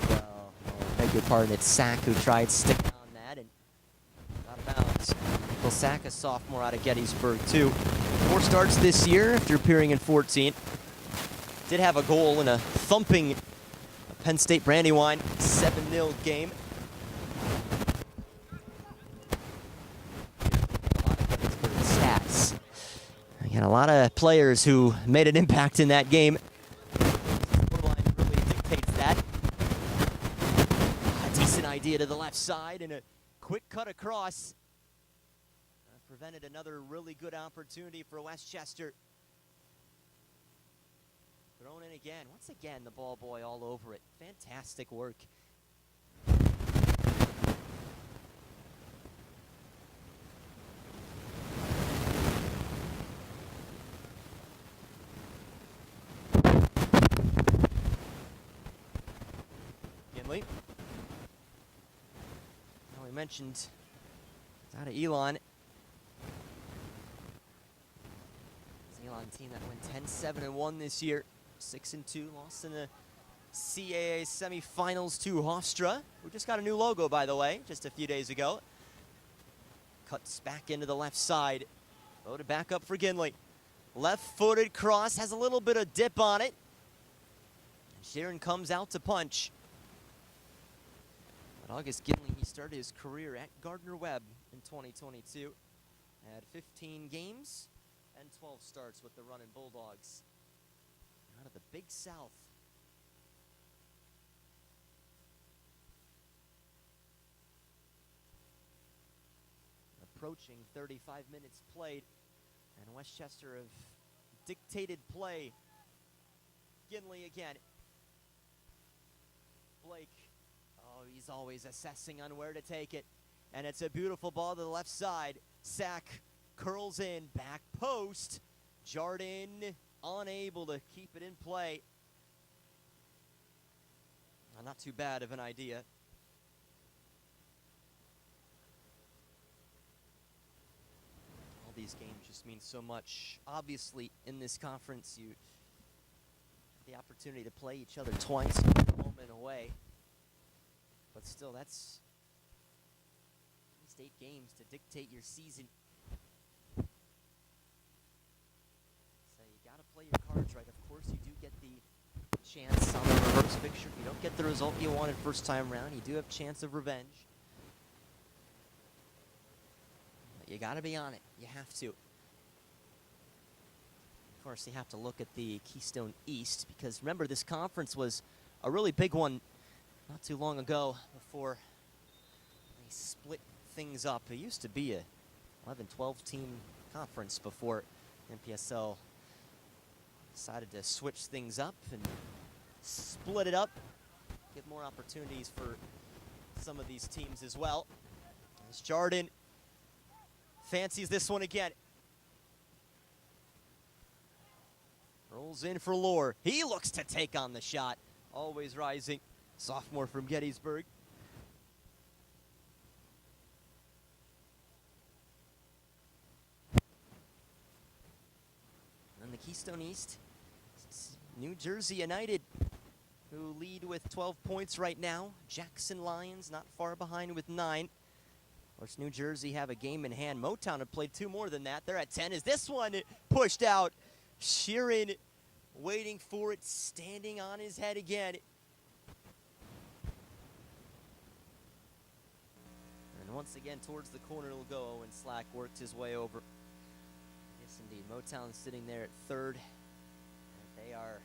Well, beg your pardon, it's Sack who tried sticking on that and out of bounds. Well, Sack, a sophomore out of Gettysburg, too. 4 starts this year after appearing in 14. Did have a goal in a thumping Penn State Brandywine 7-0 game. A lot of Gettysburg stats. Again, a lot of players who made an impact in that game. Scoreline really dictates that. A decent idea to the left side and a quick cut across. Prevented another really good opportunity for Westchester. Thrown in again. Once again, the ball boy all over it. Fantastic work. Ginley. Now we mentioned it's out of Elon. Elon team that went 10-7-1 this year. 6-2, lost in the CAA semifinals to Hofstra, who just got a new logo, by the way, just a few days ago. Cuts back into the left side. Loaded back up for Ginley. Left-footed cross, has a little bit of dip on it. And Sharon comes out to punch. But August Ginley, he started his career at Gardner-Webb in 2022. Had 15 games and 12 starts with the Runnin' Bulldogs. Out of the Big South. approaching 35 minutes played, and Westchester have dictated play. Ginley again. Blake, oh, he's always assessing on where to take it, and it's a beautiful ball to the left side. Sack curls in, back post. Jardin unable to keep it in play. Not too bad of an idea. All these games just mean so much. Obviously, in this conference, you have the opportunity to play each other twice, home and away. But still, that's at least 8 games to dictate your season. So you got to play your cards right. Of course, you do get the chance on the reverse fixture. If you don't get the result you wanted first time round, you do have chance of revenge. But you got to be on it. You have to. Of course, you have to look at the Keystone East, because remember, this conference was a really big one not too long ago before they split things up. It used to be a 11, 12 team conference before NPSL decided to switch things up and split it up, give more opportunities for some of these teams as well. As Jardin fancies this one again. Rolls in for Lohr. He looks to take on the shot. Always rising. Sophomore from Gettysburg. And the Keystone East, it's New Jersey United, who lead with 12 points right now. Jackson Lions not far behind with 9. Of course, New Jersey have a game in hand. Motown have played 2 more than that. They're at 10. Is this one pushed out? Sheeran waiting for it, standing on his head again. And once again, towards the corner it'll go. Owen Slack works his way over. Yes, indeed. Motown sitting there at 3rd. And they are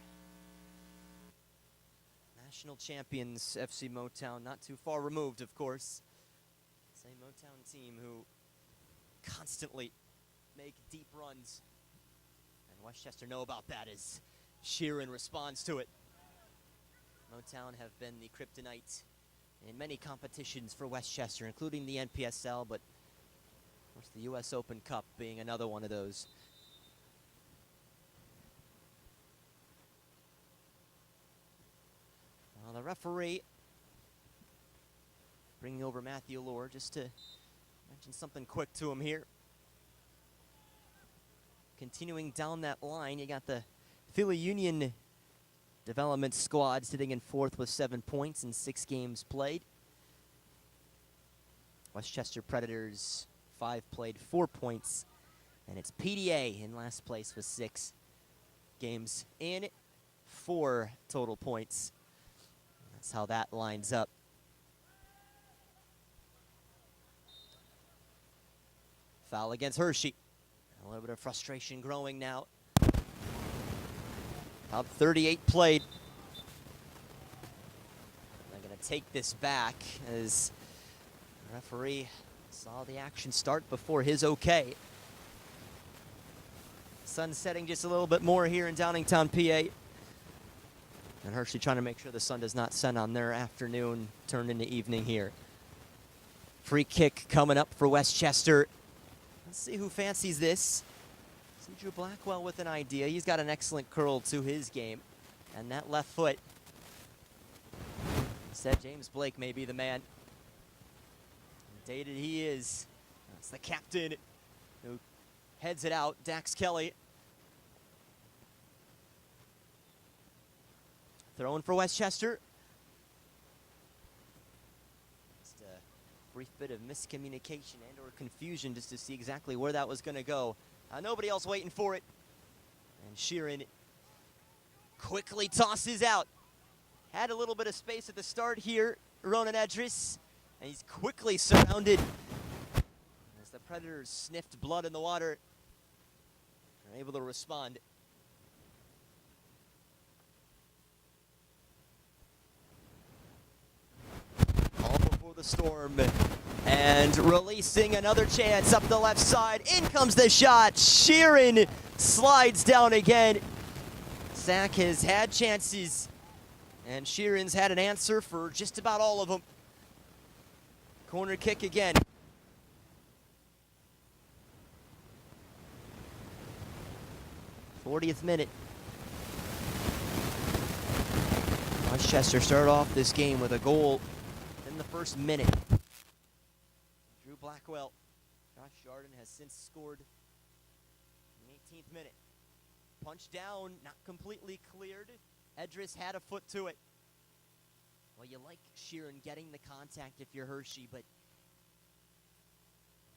national champions, FC Motown, not too far removed, of course. Same Motown team who constantly make deep runs. And Westchester know about that as Sheeran responds to it. Motown have been the kryptonite in many competitions for Westchester, including the NPSL, but of course the US Open Cup being another one of those. Well, the referee bringing over Matthew Lohr just to mention something quick to him here. Continuing down that line, you got the Philly Union development squad sitting in 4th with 7 points in 6 games played. Westchester Predators, 5 played, 4 points. And it's PDA in last place with 6 games in, 4 total points. That's how that lines up. Foul against Hershey. A little bit of frustration growing now. About 38 played. They're going to take this back as the referee saw the action start before his okay. Sun setting just a little bit more here in Downingtown, PA. And Hershey trying to make sure the sun does not set on their afternoon, turn into evening here. Free kick coming up for Westchester. Let's see who fancies this. See Drew Blackwell with an idea. He's got an excellent curl to his game. And that left foot. Said James Blake may be the man. Dated he is. That's the captain who heads it out, Dax Kelly. Throwing for Westchester. Just a brief bit of miscommunication and or confusion just to see exactly where that was going to go. Nobody else waiting for it. And Sheeran quickly tosses out. Had a little bit of space at the start here, Ronan Edris. And he's quickly surrounded. As the Predators sniffed blood in the water, they're able to respond. All before the storm. And releasing another chance up the left side. In comes the shot. Sheeran slides down again. Zach has had chances, and Sheeran's had an answer for just about all of them. Corner kick again. '40th minute. Westchester started off this game with a goal in the first minute. Drew Blackwell. Josh Jardin has since scored in the 18th minute. Punch down, not completely cleared. Edris had a foot to it. Well, you like Sheeran getting the contact if you're Hershey, but it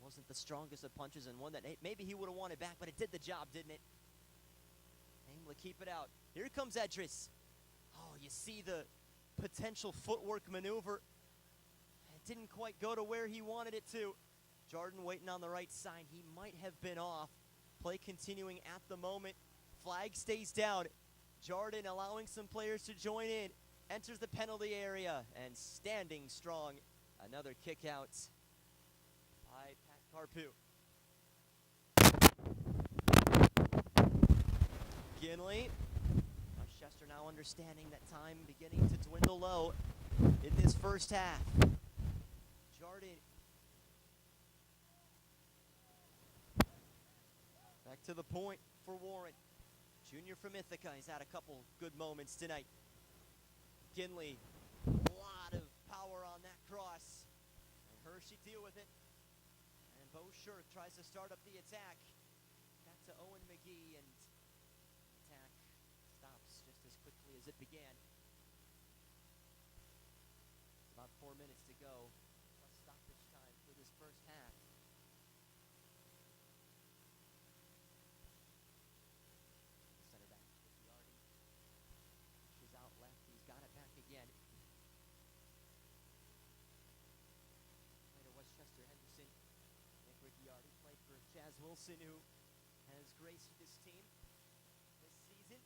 wasn't the strongest of punches, and one that maybe he would have wanted back, but it did the job, didn't it? Able to keep it out. Here comes Edris. Oh, you see the potential footwork maneuver. It didn't quite go to where he wanted it to. Jardin waiting on the right side. He might have been off. Play continuing at the moment. Flag stays down. Jardin allowing some players to join in. Enters the penalty area and standing strong. Another kick out by Pat Carpew. Ginley. Westchester now understanding that time beginning to dwindle low in this first half. Jardin. Back to the point for Warren. Junior from Ithaca. He's had a couple good moments tonight. Ginley. A lot of power on that cross. And Hershey deal with it. And Bo Shirk tries to start up the attack. Back to Owen McGee, and attack stops just as quickly as it began. It's about 4 minutes to go. Plus stoppage time for this first half. Center back to Ricciardi. She's out left. He's got it back again. Play to Westchester Henderson. Nick Ricciardi played for Chaz Wilson, who has graced this team this season.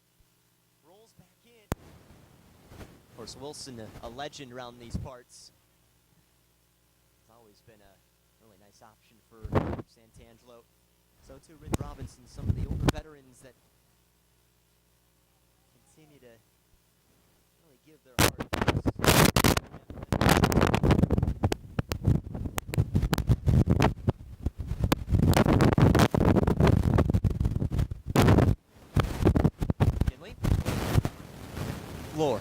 Rolls back in. Of course, Wilson, a legend around these parts. Has always been a really nice option for Santangelo. So too Rich Robinson, some of the older veterans that continue to really give their heart. Kinley. Floor.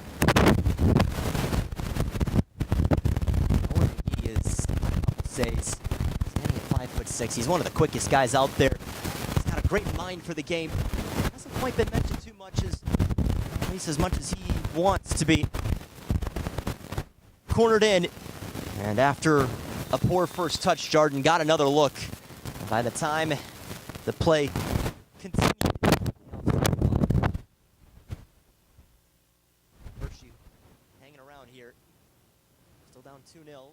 Owen McGee is, he's standing at 5'6". He's one of the quickest guys out there. He's got a great mind for the game. Hasn't quite been mentioned too much, at least as much as he wants to be. Cornered in, and after a poor first touch, Jardin got another look. By the time the play continued, Hershey hanging around here. Still down 2-0.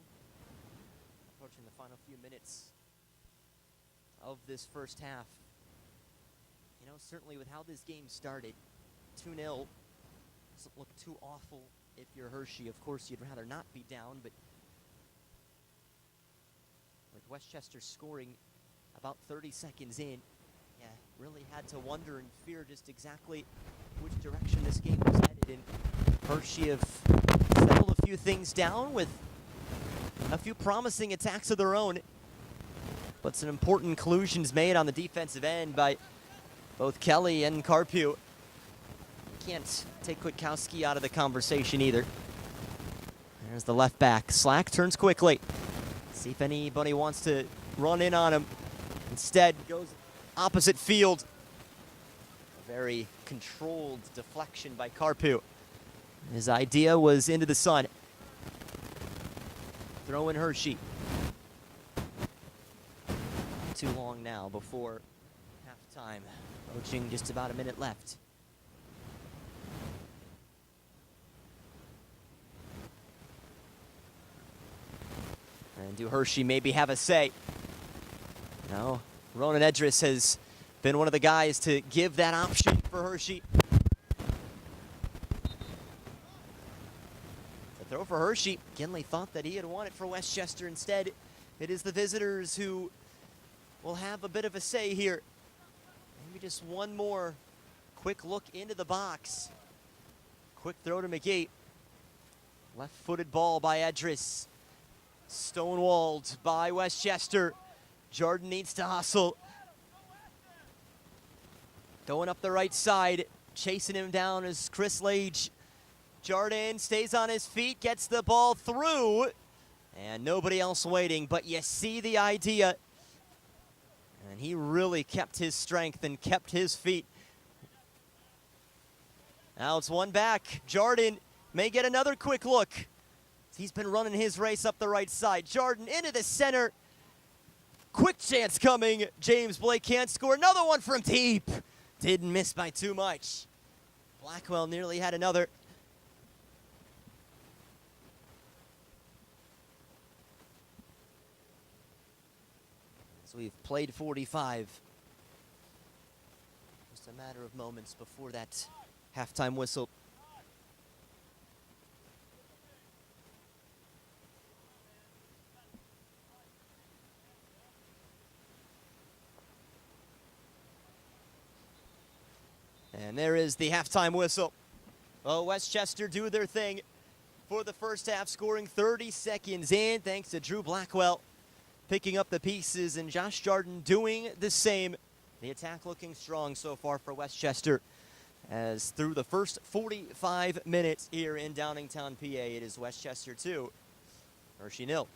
Approaching the final few minutes of this first half. You know, certainly with how this game started, 2-0 doesn't look too awful if you're Hershey. Of course, you'd rather not be down, but with Westchester scoring about 30 seconds in, yeah, really had to wonder and fear just exactly which direction this game was headed in. Hershey have settled a few things down with a few promising attacks of their own, but some important collusions made on the defensive end by both Kelly and Carpew. Can't take Kwiatkowski out of the conversation either. There's the left back. Slack turns quickly. See if anybody wants to run in on him. Instead, goes opposite field. A very controlled deflection by Carpew. His idea was into the sun. Throw in Hershey. Not too long now before halftime. Approaching just about a minute left. And do Hershey maybe have a say? No. Ronan Edris has been one of the guys to give that option for Hershey. The throw for Hershey. Ginley thought that he had won it for Westchester. Instead, it is the visitors who will have a bit of a say here. Maybe just one more quick look into the box. Quick throw to McGee. Left-footed ball by Edris. Stonewalled by Westchester. Jordan needs to hustle. Going up the right side. Chasing him down is Chris Lage. Jordan stays on his feet, gets the ball through. And nobody else waiting, but you see the idea. And he really kept his strength and kept his feet. Now it's one back. Jordan may get another quick look. He's been running his race up the right side. Jordan into the center. Quick chance coming. James Blake can't score. Another one from deep. Didn't miss by too much. Blackwell nearly had another. So we've played 45. Just a matter of moments before that halftime whistle. And there is the halftime whistle. Oh, Westchester do their thing for the first half, scoring 30 seconds in, thanks to Drew Blackwell picking up the pieces and Josh Jordan doing the same. The attack looking strong so far for Westchester, as through the first 45 minutes here in Downingtown, PA, it is Westchester 2, Hershey 0.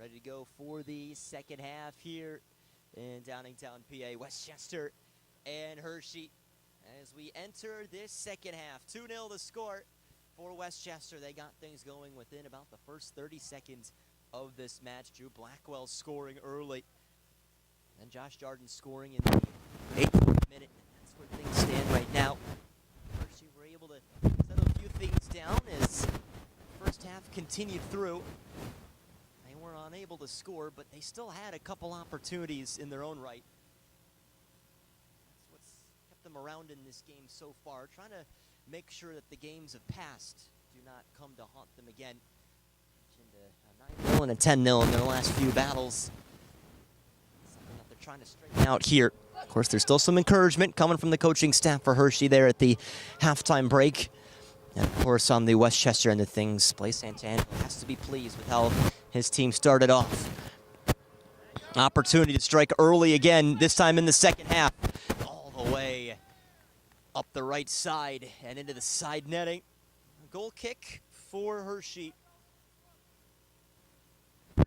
Ready to go for the second half here in Downingtown, PA. Westchester and Hershey as we enter this second half. 2-0 the score for Westchester. They got things going within about the first 30 seconds of this match. Drew Blackwell scoring early. And Josh Jordan scoring in the 8th minute. That's where things stand right now. Hershey were able to settle a few things down as first half continued through. They were unable to score, but they still had a couple opportunities in their own right. That's what's kept them around in this game so far, trying to make sure that the games of past do not come to haunt them again. A 9-0 and a 10-0 in their last few battles. Something that they're trying to straighten out here. Of course, there's still some encouragement coming from the coaching staff for Hershey there at the halftime break. And of course, on the Westchester end of things, Blaise Santangelo has to be pleased with how his team started off. Opportunity to strike early again, this time in the second half. All the way up the right side and into the side netting. A goal kick for Hershey. About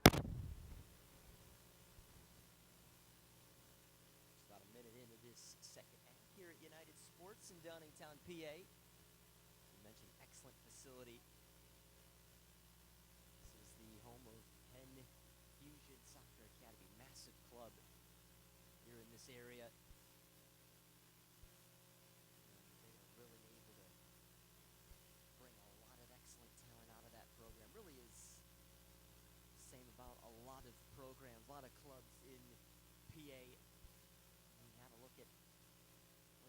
a minute into this second half here at United Sports in Downingtown, PA. You mentioned excellent facility. This is the home of Penn Fusion Soccer Academy, massive club here in this area. And they are really able to bring a lot of excellent talent out of that program. Really is the same about a lot of programs, a lot of clubs in PA. We have a look at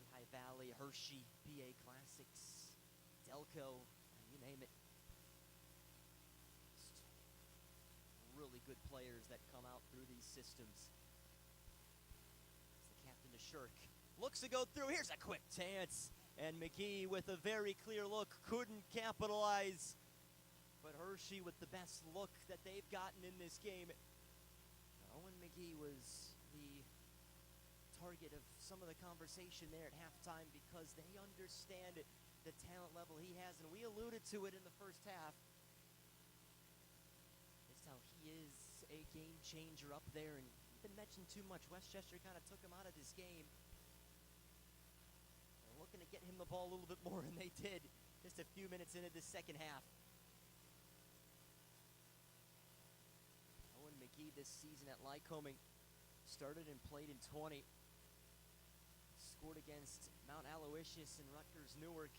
Lehigh Valley, Hershey, PA Classics, Delco, you name it. Just really good players that come out through these systems. It's the captain to Shirk. Looks to go through. Here's a quick chance. And McGee with a very clear look couldn't capitalize. But Hershey with the best look that they've gotten in this game. Owen McGee was the target of some of the conversation there at halftime because they understand the talent level he has, and we alluded to it in the first half. Just how he is a game changer up there, and didn't mention too much. Westchester kind of took him out of this game. They're looking to get him the ball a little bit more, and they did just a few minutes into this second half. Owen McGee this season at Lycoming started and played in 20. Scored against Mount Aloysius and Rutgers Newark.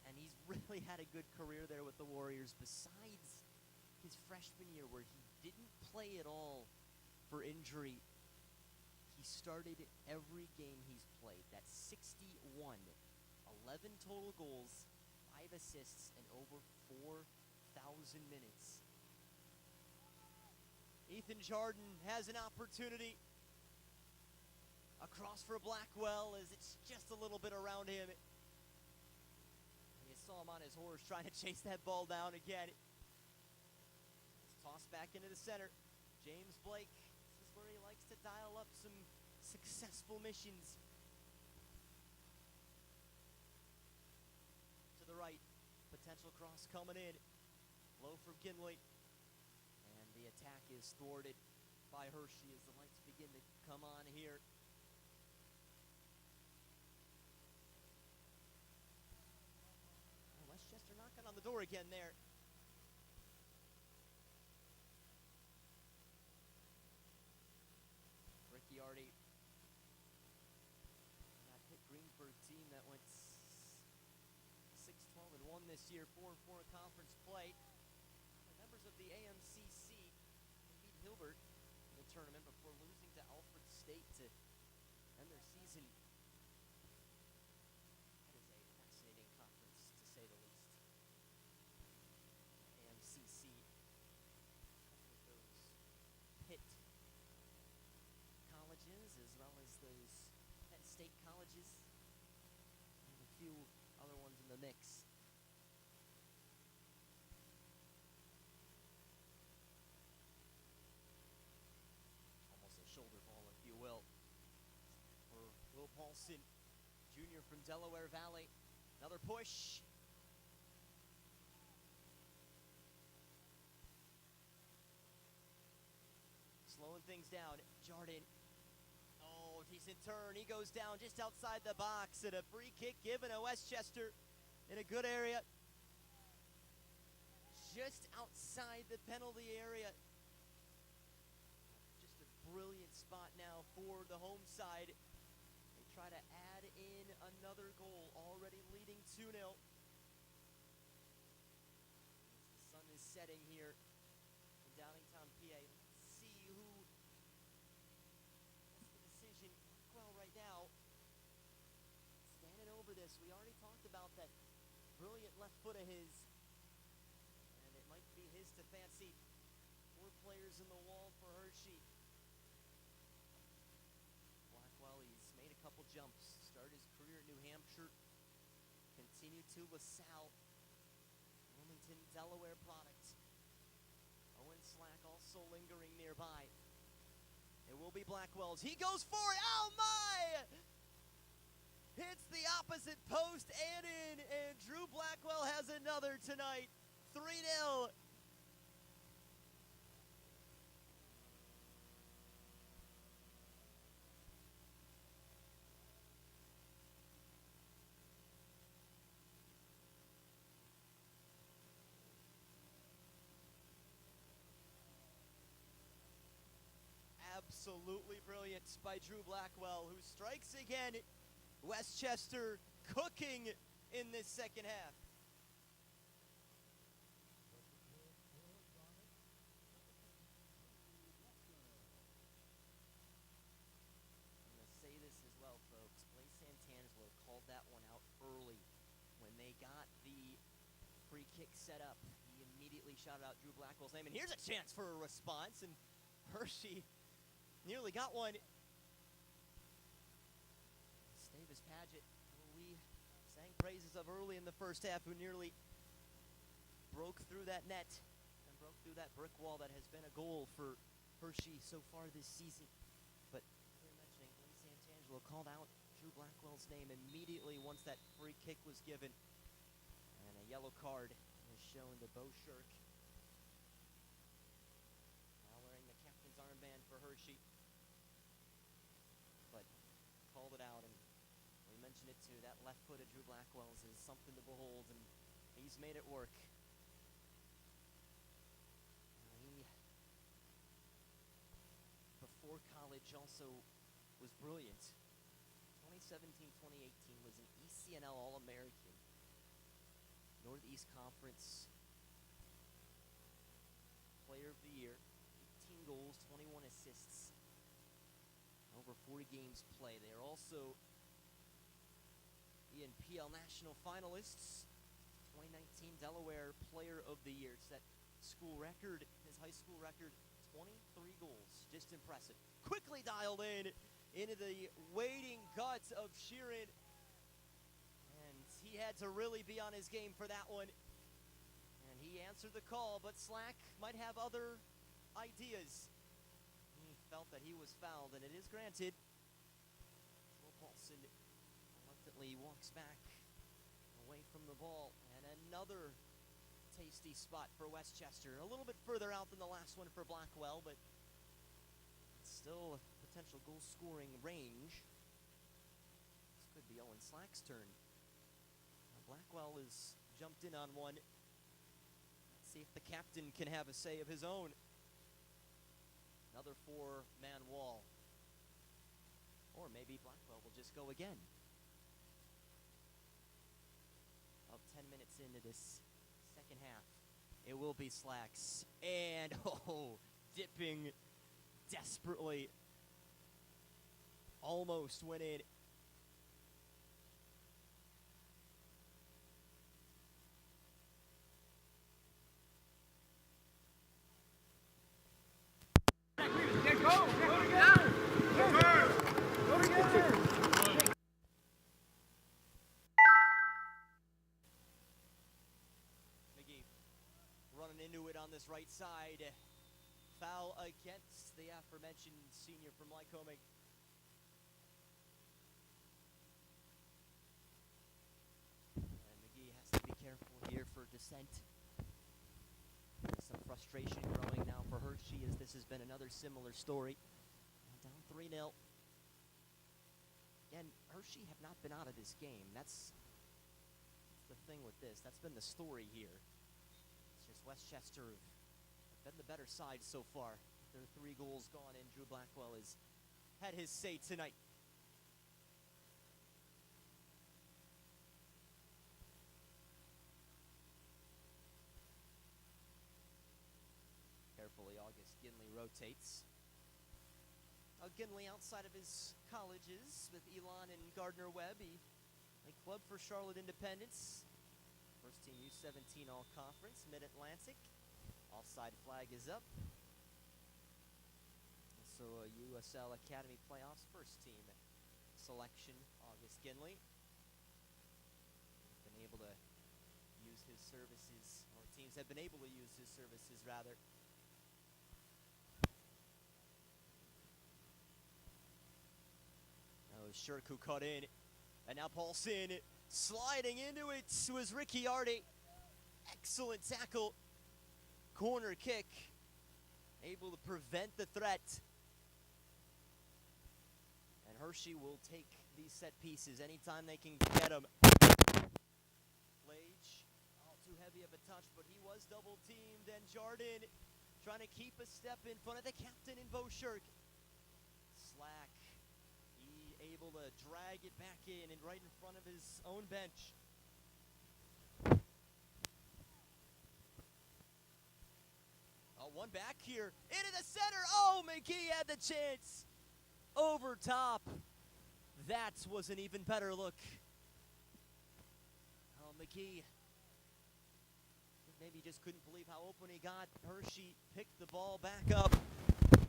And he's really had a good career there with the Warriors, besides his freshman year where he didn't play at all for injury. He started every game he's played. That's 61, 11 total goals, 5 assists, and over 4,000 minutes. Ethan Jordan has an opportunity. Across for Blackwell as it's just a little bit around him. And you saw him on his horse trying to chase that ball down again. It's tossed back into the center. James Blake, this is where he likes to dial up some successful missions. To the right, potential cross coming in. Low from Kinley. And the attack is thwarted by Hershey as the lights begin to come on here. Westchester knocking on the door again there. Ricciardi. That hit Greensburg team that went 6-12-1 this year, 4-4 in conference play. The members of the AMCC beat Hilbert in the tournament before losing to Alfred State to end their season. That is a fascinating conference, to say the least. AMCC, with those Pitt colleges as well as those Penn State colleges, and a few other ones in the mix. Shoulder ball, if you will, for Will Paulson, junior from Delaware Valley. Another push. slowing things down. Jordan. Oh, decent turn. He goes down just outside the box, and a free kick given to Westchester in a good area. Just outside the penalty area. Just a brilliant spot now for the home side. They try to add in another goal, already leading 2-0. As the sun is setting here in Downingtown, PA. Let's see who has the decision. Well, right now, standing over this, we already talked about that brilliant left foot of his. And it might be his to fancy. 4 players in the wall for Hershey. Blackwell, he's made a couple jumps. Started his career in New Hampshire. Continued to LaSalle. Wilmington, Delaware product. Owen Slack also lingering nearby. It will be Blackwell's. He goes for it. Oh my! Hits the opposite post and in. And Drew Blackwell has another tonight. 3-0. Absolutely brilliant by Drew Blackwell, who strikes again. Westchester cooking in this second half. I'm going to say this as well, folks. Blaise Santangelo called that one out early. When they got the free kick set up, he immediately shouted out Drew Blackwell's name. And here's a chance for a response. And Hershey nearly got one. Stavis Paget, who we sang praises of early in the first half, who nearly broke through that net and broke through that brick wall that has been a goal for Hershey so far this season. But we're mentioning Blaise Santangelo called out Drew Blackwell's name immediately once that free kick was given. And a yellow card is shown to Bo Shirk. Now wearing the captain's armband for Hershey. But called it out, and we mentioned it too. That left foot of Drew Blackwell's is something to behold, and he's made it work. He, before college, also was brilliant. 2017-2018 was an ECNL All-American. Northeast Conference Player of the Year. 18 goals, 21 assists. Over 40 games played. They are also the NPSL National Finalists. 2019 Delaware Player of the Year. It's that school record, his high school record, 23 goals. Just impressive. Quickly dialed in into the waiting guts of Sheeran. And he had to really be on his game for that one. And he answered the call, but Slack might have other ideas. He felt that he was fouled, and it is granted. Will Paulson reluctantly walks back away from the ball, and another tasty spot for Westchester. A little bit further out than the last one for Blackwell, but still a potential goal-scoring range. This could be Owen Slack's turn. Now Blackwell has jumped in on one. Let's see if the captain can have a say of his own. Another 4-man wall. Or maybe Blackwell will just go again. About 10 minutes into this second half, it will be Slacks. And, dipping desperately. Almost went in. Running into it on this right side. Foul against the aforementioned senior from Lycoming. And McGee has to be careful here for descent. some frustration growing now for Hershey, as this has been another similar story. Down 3-0. Again, Hershey have not been out of this game. That's the thing with this. That's been the story here. It's just Westchester have been the better side so far. Their 3 goals gone in. Drew Blackwell has had his say tonight. Carefully, August Ginley rotates. Now Ginley, outside of his colleges with Elon and Gardner-Webb, he played club for Charlotte Independence. First team U17 All-Conference, Mid-Atlantic. Offside flag is up. Also a USL Academy Playoffs first team selection, August Ginley. Been able to use his services, or teams have been able to use his services rather. Shirk who cut in, and now Paulson sliding into it was Ricciardi. Excellent tackle, corner kick, able to prevent the threat. And Hershey will take these set pieces anytime they can get them. Lage, too heavy of a touch, but he was double teamed, and Jardin trying to keep a step in front of the captain in Bo Shirk. Slack. Able to drag it back in and right in front of his own bench. One back here into the center. Oh, McGee had the chance over top. That was an even better look. Oh, McGee maybe just couldn't believe how open he got. Hershey picked the ball back up, and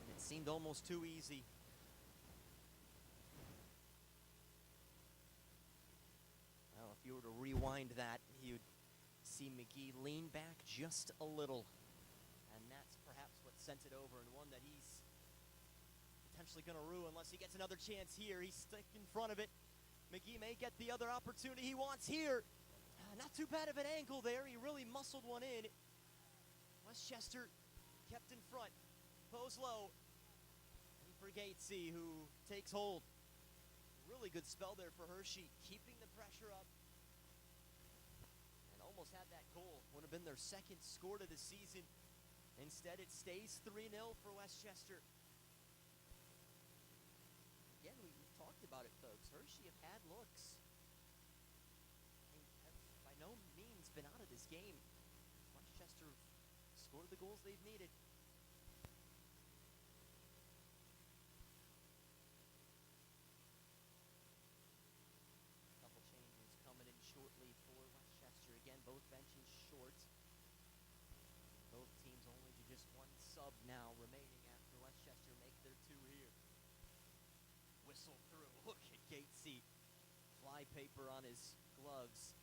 it seemed almost too easy. If you were to rewind that, you'd see McGee lean back just a little. And that's perhaps what sent it over, and one that he's potentially going to rue unless he gets another chance here. He's stuck in front of it. McGee may get the other opportunity he wants here. Not too bad of an angle there. He really muscled one in. Westchester kept in front. Pose low. And for Gatesy, who takes hold. Really good spell there for Hershey, keeping the pressure up. Almost had that goal. Would have been their second score of the season. Instead, it stays 3-0 for Westchester. Again, we talked about it, folks. Hershey have had looks. They have by no means been out of this game. Westchester scored the goals they've needed. Couple changes coming in shortly for Westchester. Again, both benches short. Both teams only to just one sub now remaining after Westchester make their 2 here. Whistle through. Look at Gatesy. Fly paper on his gloves.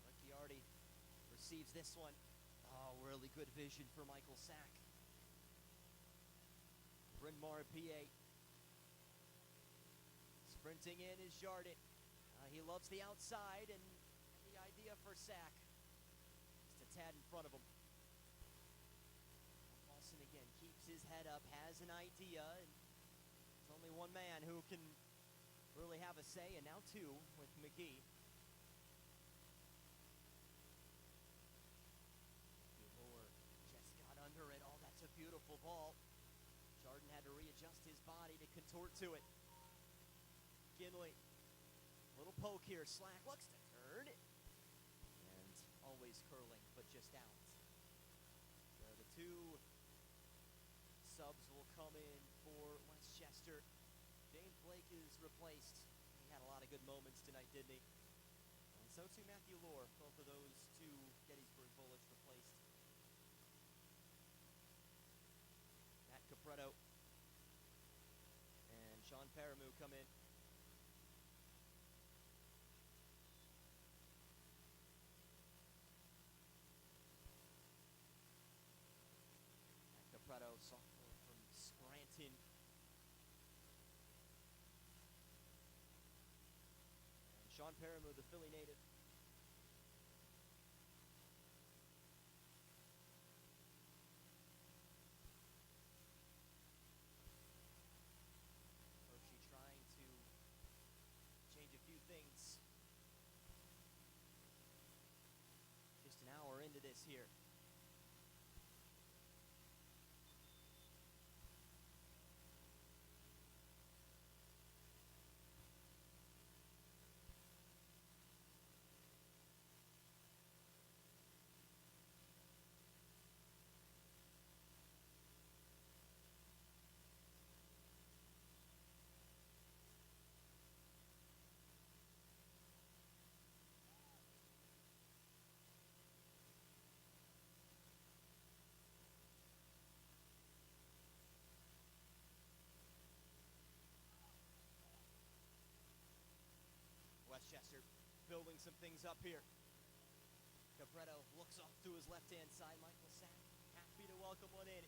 Ricciardi receives this one. Oh, really good vision for Michael Sack. Bryn Mawr, PA. Sprinting in is Jardin. He loves the outside, and the idea for Sack is to tad in front of him. Paulson again keeps his head up, has an idea, and there's only one man who can really have a say, and now 2 with McGee. Moore just got under it. Oh, that's a beautiful ball. Jardin had to readjust his body to contort to it. Ginley. Little poke here. Slack looks to turn. And always curling, but just out. So the 2 subs will come in for Westchester. James Blake is replaced. He had a lot of good moments tonight, didn't he? And so too Matthew Lohr. Both of those 2 Gettysburg Bullets replaced. Matt Capretto and Sean Paramu come in. Sophomore from Scranton. And Sean Paramu, the Philly native. noodling some things up here. Capretto looks off to his left-hand side. Michael Sack happy to welcome one in.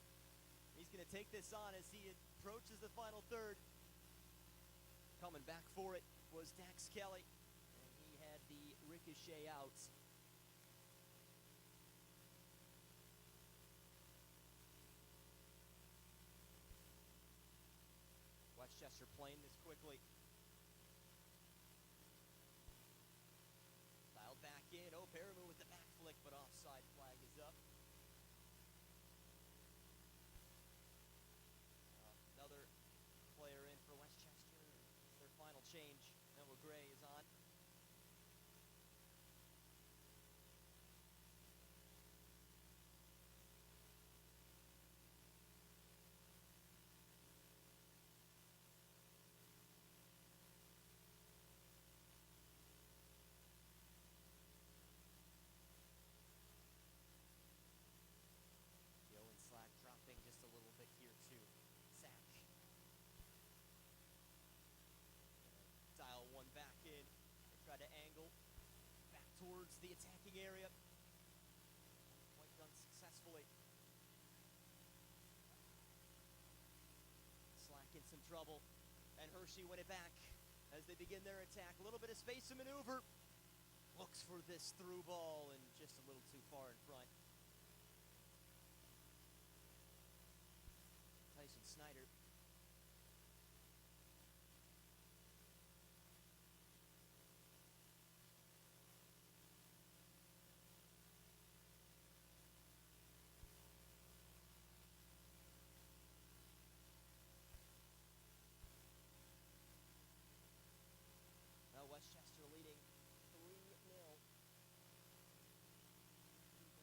He's going to take this on as he approaches the final third. Coming back for it was Dax Kelly, and he had the ricochet out. Westchester playing this quickly. Dialed back in. Oh, Paramu with the back flick, but offside flag is up. Another player in for Westchester. It's their final change. Noah Gray is on. Owen Slack dropping just a little bit here too. Sack. Dial one back in. They try to angle back towards the attacking area. Quite done successfully. Slack in some trouble. And Hershey win it back as they begin their attack. A little bit of space to maneuver. Looks for this through ball and just a little too far in front. Tyson Snyder. Now Westchester leading 3-0. He's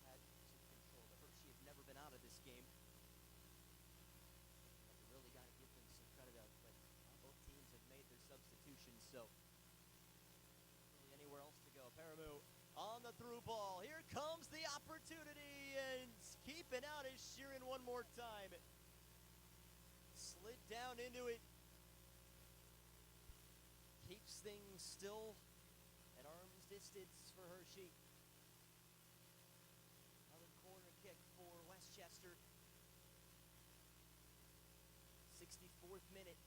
had some control. The Hershey have never been out of this game. You really got to give them some credit up, but both teams have made their substitutions, so really anywhere else to go. Paramu on the through ball. Here comes the opportunity, and keeping out is Sheeran one more time. Slid down into it. Keeps things still at arm's distance for Hershey. Another corner kick for Westchester. 64th minute.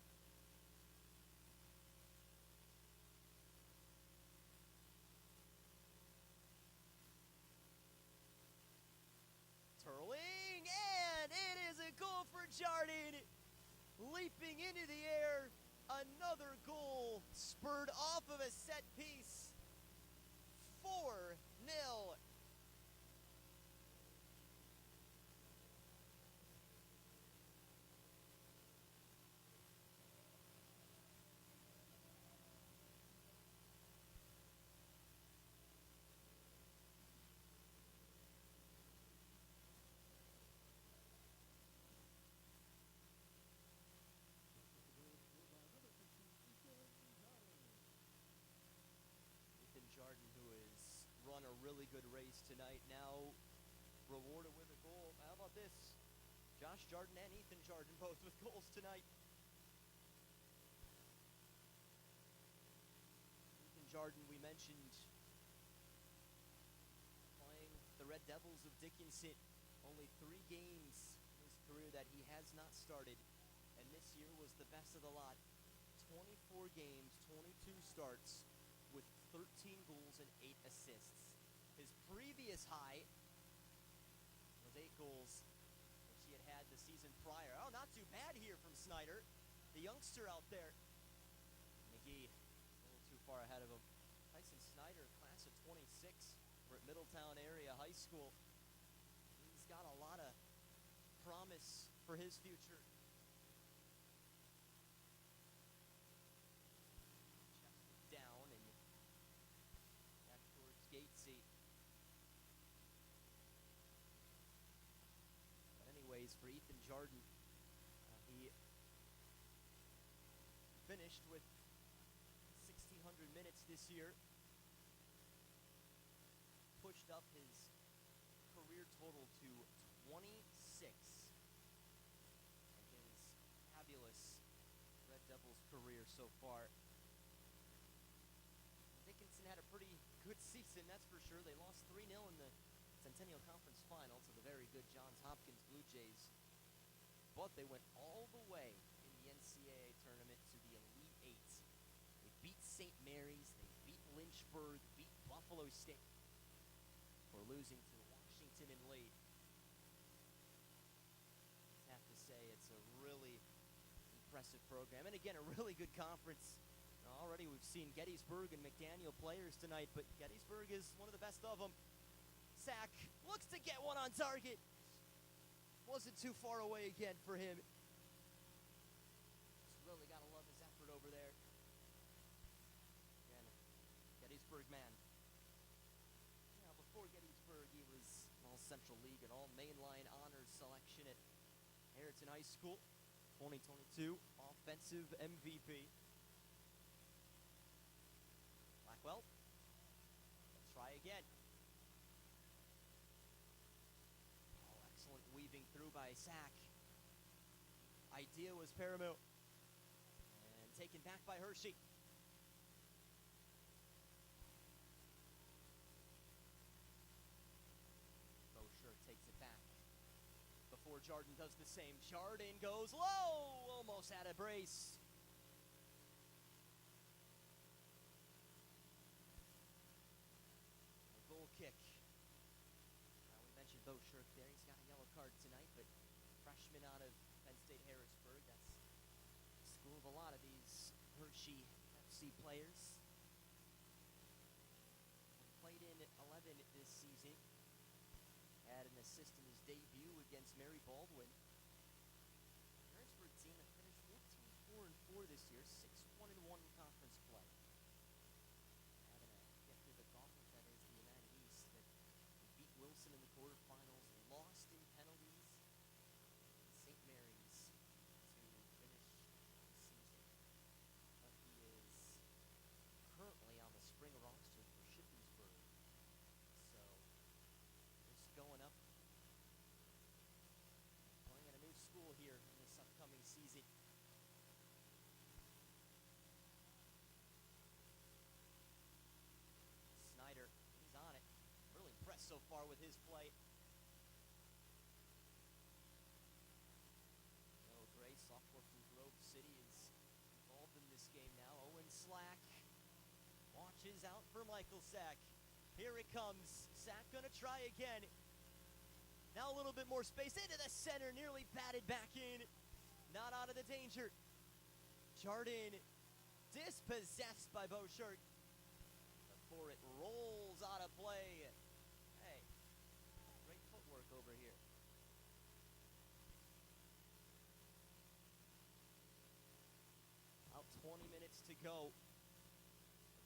Turling, and it is a goal for Jardine. Leaping into the air, another goal spurred off of a set piece. 4-0. Jardine, who has run a really good race tonight, now rewarded with a goal. How about this? Josh Jardine and Ethan Jardine both with goals tonight. Ethan Jardine, we mentioned, playing the Red Devils of Dickinson. Only 3 games in his career that he has not started, and this year was the best of the lot. 24 games, 22 starts, with 13 goals and 8 assists. His previous high was 8 goals, which he had the season prior. Oh, not too bad here from Snyder. The youngster out there. McGee, a little too far ahead of him. Tyson Snyder, class of 26. We're at Middletown Area High School. He's got a lot of promise for his future. Down and back towards Gatesy. But anyways, for Ethan Jardine, he finished with 1,600 minutes this year. Pushed up his career total to 26. And his fabulous Red Devils' career so far. Dickinson had a pretty good season, that's for sure. They lost 3-0 in the Centennial Conference Final to the very good Johns Hopkins Blue Jays. But they went all the way in the NCAA tournament to the Elite Eight. They beat St. Mary's, they beat Lynchburg, beat Buffalo State. We're losing to Washington in late. I have to say it's a really impressive program. And again, a really good conference. Already we've seen Gettysburg and McDaniel players tonight, but Gettysburg is one of the best of them. Sack looks to get one on target. Wasn't too far away again for him. Just really got to love his effort over there. Again, Gettysburg man. Now, before Gettysburg, he was an All-Central League and All-Mainline Honors selection at Harriton High School. 2022 Offensive MVP. Blackwell, let's try again. Oh, excellent weaving through by Sack. Idea was paramount. And taken back by Hershey. Boucher takes it back. Before Jardin does the same. Jardin goes low! Almost had a brace. Goal kick. We mentioned Boucher there. He's got a yellow card tonight, but freshman out of Penn State Harrisburg. That's the school of a lot of these Hershey FC players. Played in 11 this season. Had an assist in his debut against Mary Baldwin. Harrisburg team that finished 14-4-4 this year, 6-1-1 in conference play. Having a get through the gauntlet that is the United East. That beat Wilson in the quarterfinals, lost in penalties. St. Mary's to finish the season. But he is currently on the spring roster for Shippensburg. So, just going up. Playing at a new school here in this upcoming season. Snyder, he's on it. Really impressed so far with his play. Oh, Gray, sophomore from Grove City, is involved in this game now. Owen Slack watches out for Michael Sack. Here it comes. Sack gonna try again. Now a little bit more space into the center, nearly batted back in. Not out of the danger. Jardin dispossessed by Boucher. Before it rolls out of play. Hey, great footwork over here. About 20 minutes to go.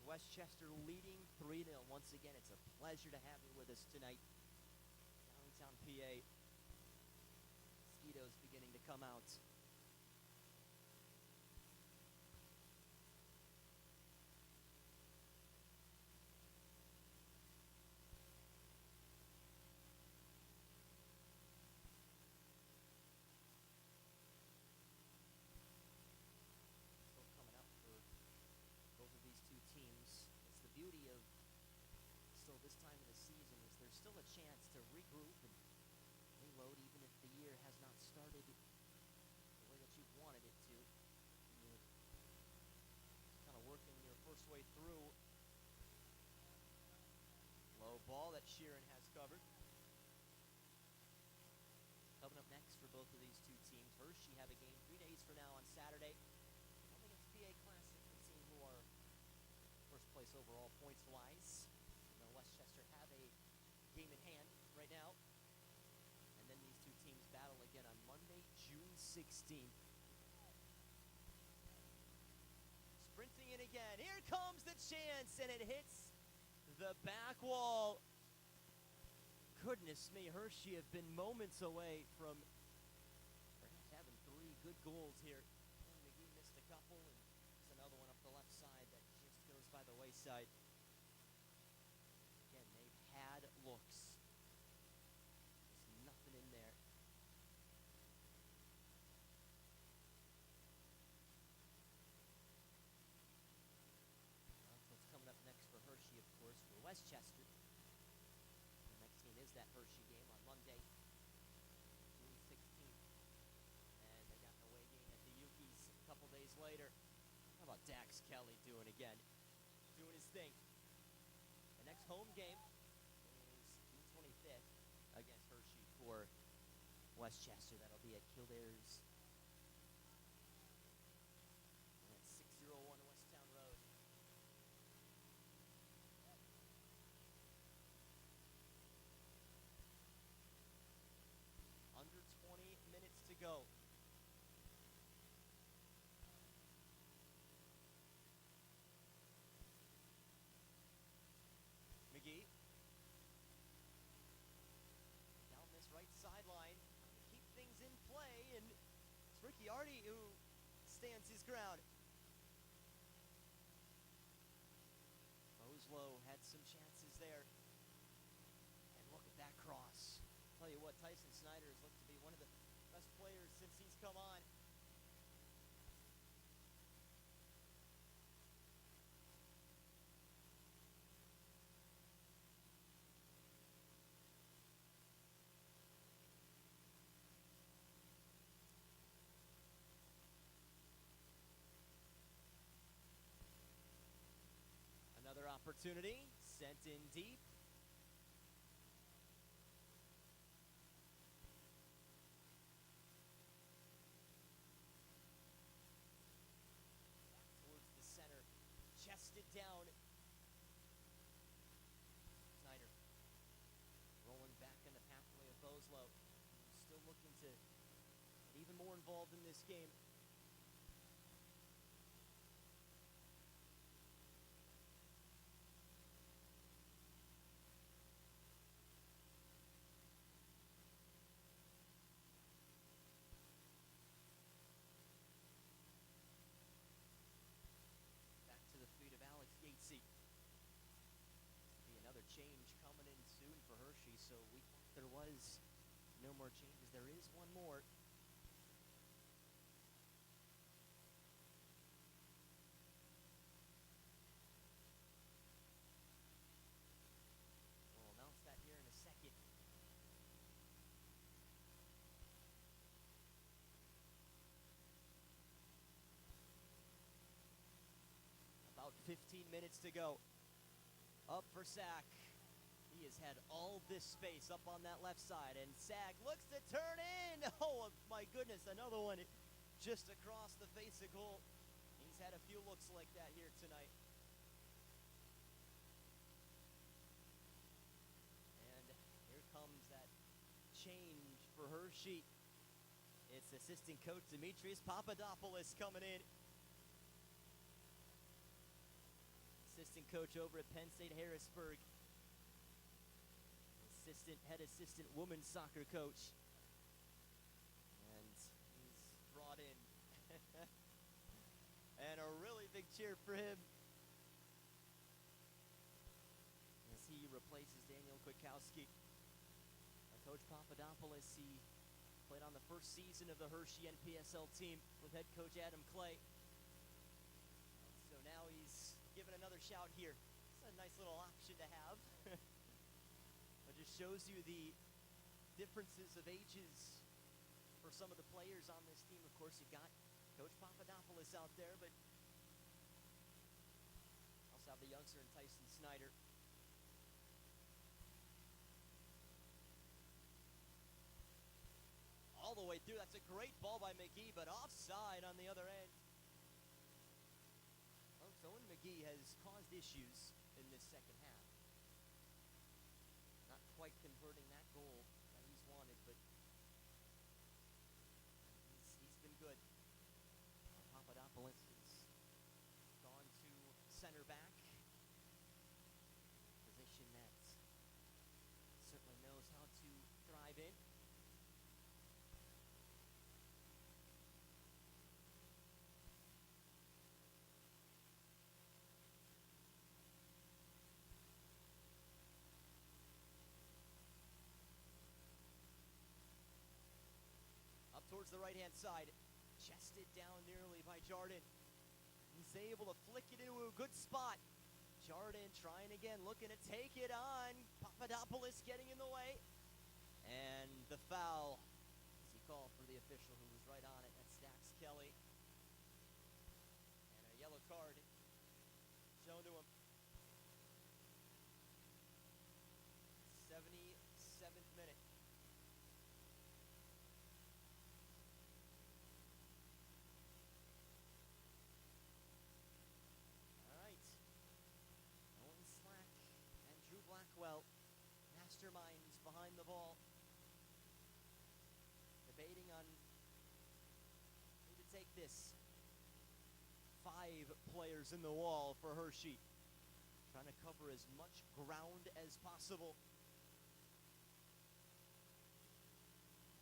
Westchester leading 3-0. Once again, it's a pleasure to have you with us tonight. Downtown PA. Mosquitoes beginning to come out. Still coming up for both of these two teams. It's the beauty of still this time of the season is there's still a chance to regroup and reload even if the year has not started the way that you wanted it to. You're kind of working your first way through. Low ball that Sheeran has covered. Coming up next for both of these two teams. Hershey have a game 3 days from now on Saturday. Coming against PA Classic, the team who are first place overall points-wise. Westchester have a game in hand right now. And then these two teams battle again on Monday, June 16th. Sprinting in again. Here comes the chance, and it hits the back wall. Goodness me, Hershey have been moments away from perhaps having 3 good goals here. McGee missed a couple, and there's another one up the left side that just goes by the wayside. Again, they've had looks. There's nothing in there. that Hershey game on Monday, June 16th. And they got an away game at the Yuki's a couple days later. How about Dax Kelly doing his thing? The next home game is June 25th against Hershey for Westchester. That'll be at Kildare's at 601 Westtown Road. Under 20 minutes to go. McGee down this right sideline, trying to keep things in play, and it's Ricciardi who stands his ground. Boslow had some chances there, and look at that cross. Tell you what, Tyson Snyder has looked to be one of the best players since he's come on. Another opportunity, sent in deep. Back towards the center, chested down. Snyder rolling back in the pathway of Boslow, who's still looking to get even more involved in this game. Back to the feet of Alex Yatesy. Be another change coming in soon for Hershey, so we thought there was no more changes. There is one more. We'll announce that here in a second. About 15 minutes to go. Up for Sack. He has had all this space up on that left side, and Sack looks to turn in. Oh my goodness, another one just across the face of goal. He's had a few looks like that here tonight. And here comes that change for Hershey. It's assistant coach Demetrius Papadopoulos coming in. Assistant coach over at Penn State Harrisburg. Head assistant women's soccer coach. And he's brought in. And a really big cheer for him as he replaces Daniel Kwiatkowski. Coach Papadopoulos, he played on the first season of the Hershey NPSL team with head coach Adam Clay. And so now he's given another shout here. It's a nice little option to have. It just shows you the differences of ages for some of the players on this team. Of course, you've got Coach Papadopoulos out there, but also have the youngster in Tyson Snyder. All the way through. That's a great ball by McGee, but offside on the other end. Folks, Owen McGee has caused issues in this second half. Not quite converting that goal that he's wanted, but he's been good. Papadopoulos has gone to center back. Position that certainly knows how to thrive in. Up towards the right-hand side. Chested down nearly by Jardin. He's able to flick it into a good spot. Jardin trying again, looking to take it on. Papadopoulos Papadopoulos getting in the way. And the foul, as he called for the official who was right on it, that's Dax Kelly. And a yellow card shown to him. 77th minute. All right. Owen Slack and Drew Blackwell, masterminds behind the ball, debating on who to take this. 5 players in the wall for Hershey, trying to cover as much ground as possible.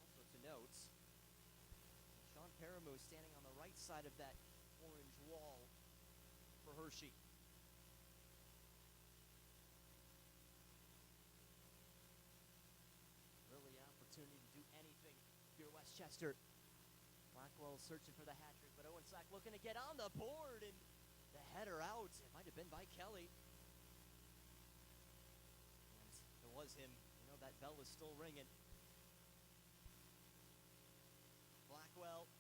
Also to note, Sean Paramu standing on the right side of that orange wall for Hershey. Early opportunity to do anything here, Westchester. Blackwell searching for the hat trick, but Owen Slack looking to get on the board, and the header out. It might have been by Kelly. And it was him. You know, that bell is still ringing. Blackwell.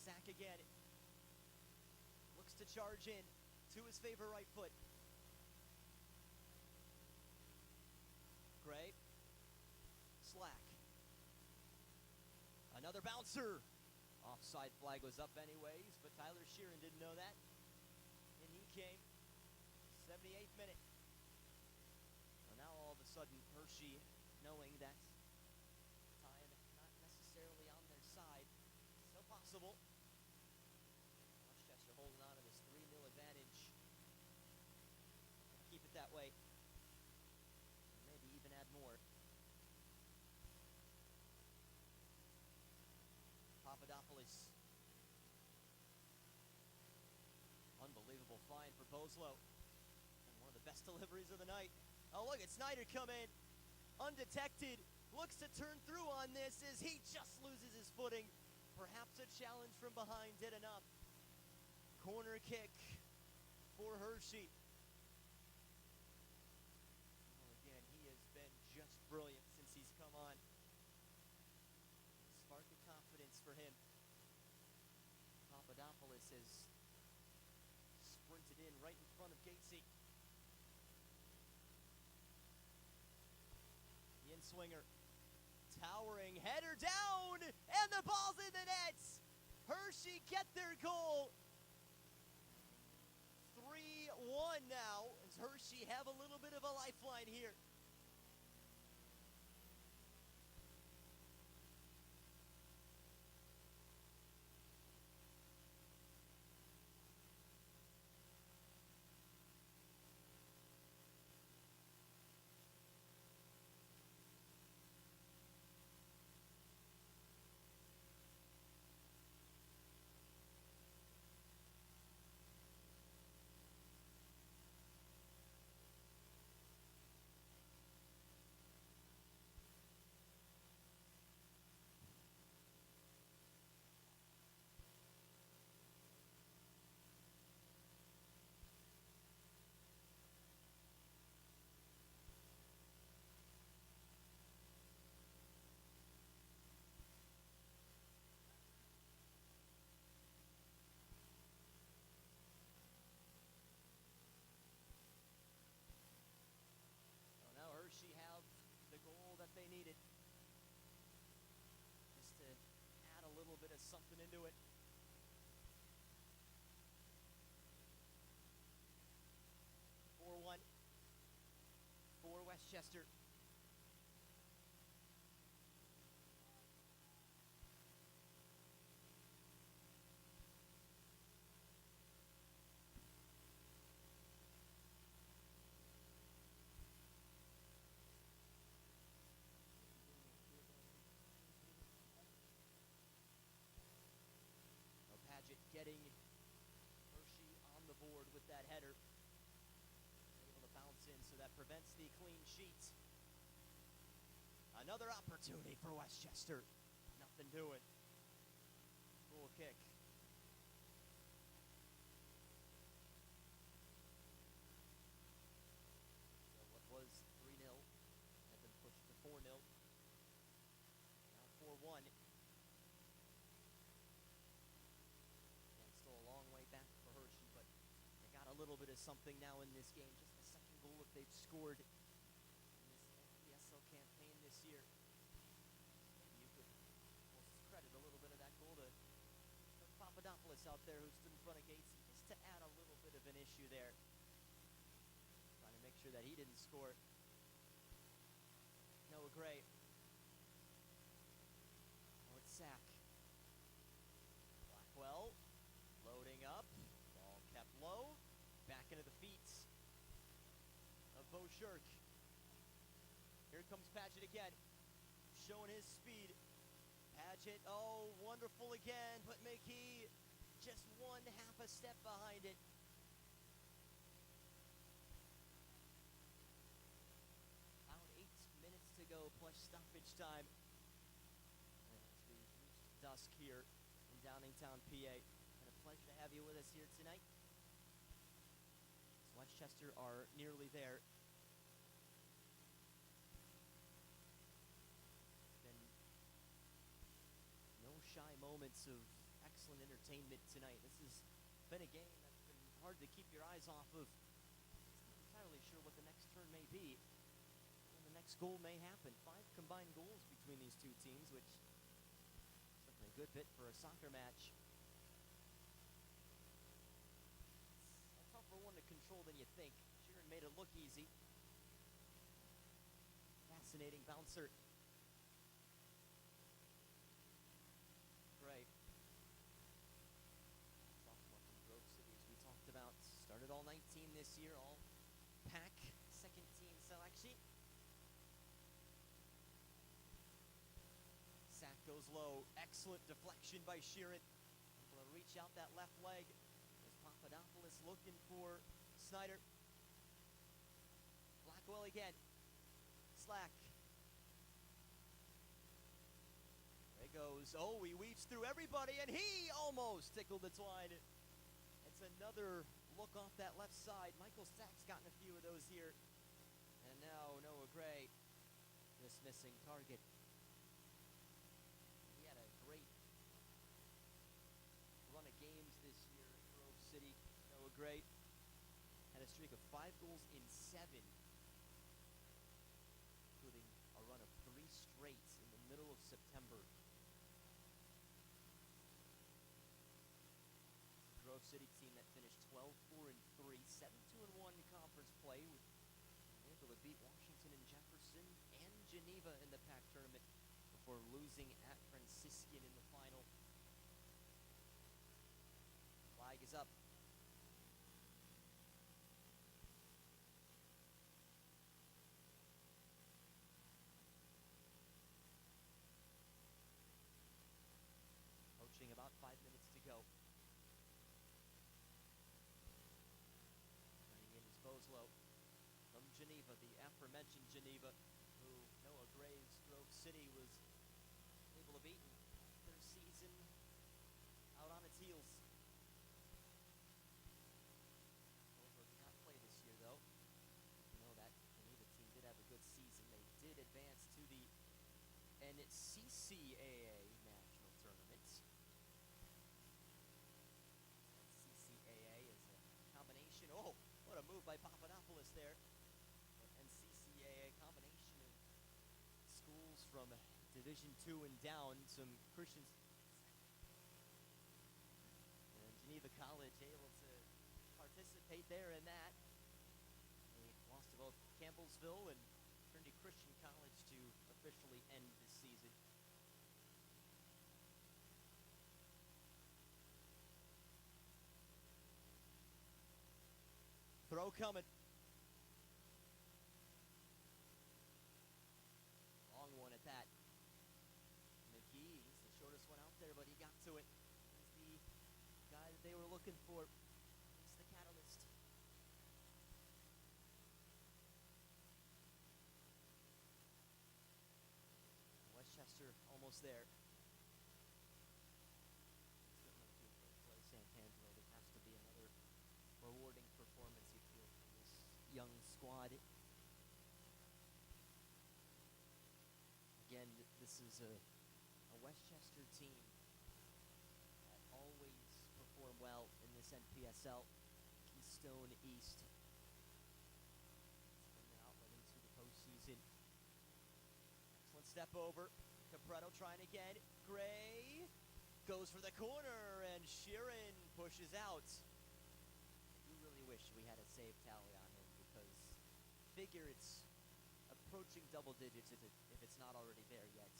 Sack again. Looks to charge in to his favorite right foot. Gray. Slack. Another bouncer. Offside flag was up anyways, but Tyler Sheeran didn't know that. And he came. 78th minute. So now all of a sudden, Hershey, knowing that time not necessarily on their side, still possible. Westchester holding on to this 3-0 advantage. Keep it that way. And maybe even add more. Papadopoulos. Unbelievable find for Boslow. And one of the best deliveries of the night. Oh, look at Snyder come in. Undetected. Looks to turn through on this as he just loses his footing. Perhaps a challenge from behind did enough. Corner kick for Hershey. Well, again, he has been just brilliant since he's come on. Spark of confidence for him. Papadopoulos has sprinted in right in front of Gatesy. The in-swinger. Towering header down, and the ball's in the net. Hershey get their goal. 3-1 now, as Hershey have a little bit of a lifeline here. Now Hershey have the goal that they needed. Just to add a little bit of something into it. (4-1) for Westchester. Paget getting Hershey on the board with that header. Able to bounce in, so that prevents the clean sheet. Another opportunity for Westchester. Nothing doing. Goal kick. So what was 3-0 4-0. Now 4-1. Again, still a long way back for Hershey, but they got a little bit of something now in this game. Just the second goal that they've scored in this NPSL campaign this year. Maybe you could almost credit a little bit of that goal to Papadopoulos out there, who stood in front of Gates just to add a little bit of an issue there. Trying to make sure that he didn't score. Noah Gray. Now it's Sack. Blackwell loading up. Ball kept low. Back into the feet of Bo Shirk. Here comes Padgett again. Showing his speed. Padgett, oh, wonderful again, but McKee just one half a step behind it. About 8 minutes to go, plus stoppage time. As we reach dusk here in Downingtown, PA. And a pleasure to have you with us here tonight. Westchester are nearly there. Been no shy moments of excellent entertainment tonight. This has been a game that's been hard to keep your eyes off of. I'm not entirely sure what the next turn may be. When the next goal may happen. 5 combined goals between these two teams, which is certainly a good bit for a soccer match. It's a tougher one to control than you think. Sheeran made it look easy. Fascinating bouncer. Right. Sophomore from Grove City, as we talked about. Started all 19 this year, all pack, second team selection. Sack goes low. Excellent deflection by Sheeran. Able to reach out that left leg. As Papadopoulos looking for Snyder. Blackwell again. Slack. There he goes. Oh, he weaves through everybody, and he almost tickled the twine. It's another look off that left side. Michael Sack's gotten a few of those here. And now Noah Gray, this missing target. He had a great run of games this year at Grove City. Noah Gray had a streak of 5 goals in 7, including a run of 3 straight in the middle of September. The Grove City team that finished 12-4-3, 7-2-1 conference play, with able to beat Washington and Jefferson and Geneva in the PAC tournament before losing at Franciscan in the final. Flag is up. Approaching about 5 minutes to go. Running in is Boslow from Geneva, the aforementioned Geneva, who Noah Gray's Grove City was able to beat in their season out on its heels. Boslow did not play this year, though. You know that Geneva team did have a good season. They did advance to the NCCAA National Tournament. NCCAA is a combination. Oh, what a move by Papadopoulos there. NCCAA combination of schools from Division II and down. Some Christians. And Geneva College able to participate there in that. They lost to both Campbellsville and Trinity Christian College to officially end this season. Throw coming. Long one at that. McGee, he's the shortest one out there, but he got to it. He's the guy that they were looking for. He's the catalyst. Westchester almost there. Santangelo, it has to be another rewarding performance, you feel, from this young squad. This is a Westchester team that always perform well in this NPSL. Keystone East. It's been their outlet into the postseason. Excellent step over. Capretto trying again. Gray goes for the corner, and Sheeran pushes out. I do really wish we had a save tally on him, because figure it's approaching double digits if it's not already there yet.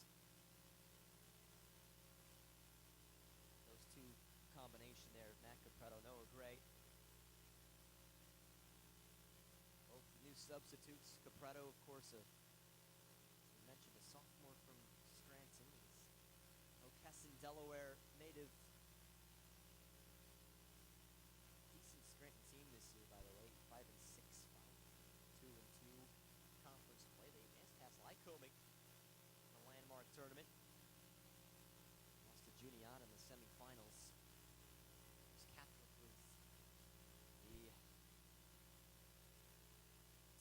Those two combination there, Matt Capretto, Noah Gray. Both new substitutes. Capretto, of course, we mentioned a sophomore from Scranton. He's O'Kesson, Delaware native. Decent Scranton team this year, by the way. 5-6, 2-2 conference play. They advanced past Lycoming in the landmark tournament. Lost to Juniata in the semifinals. Catholic was the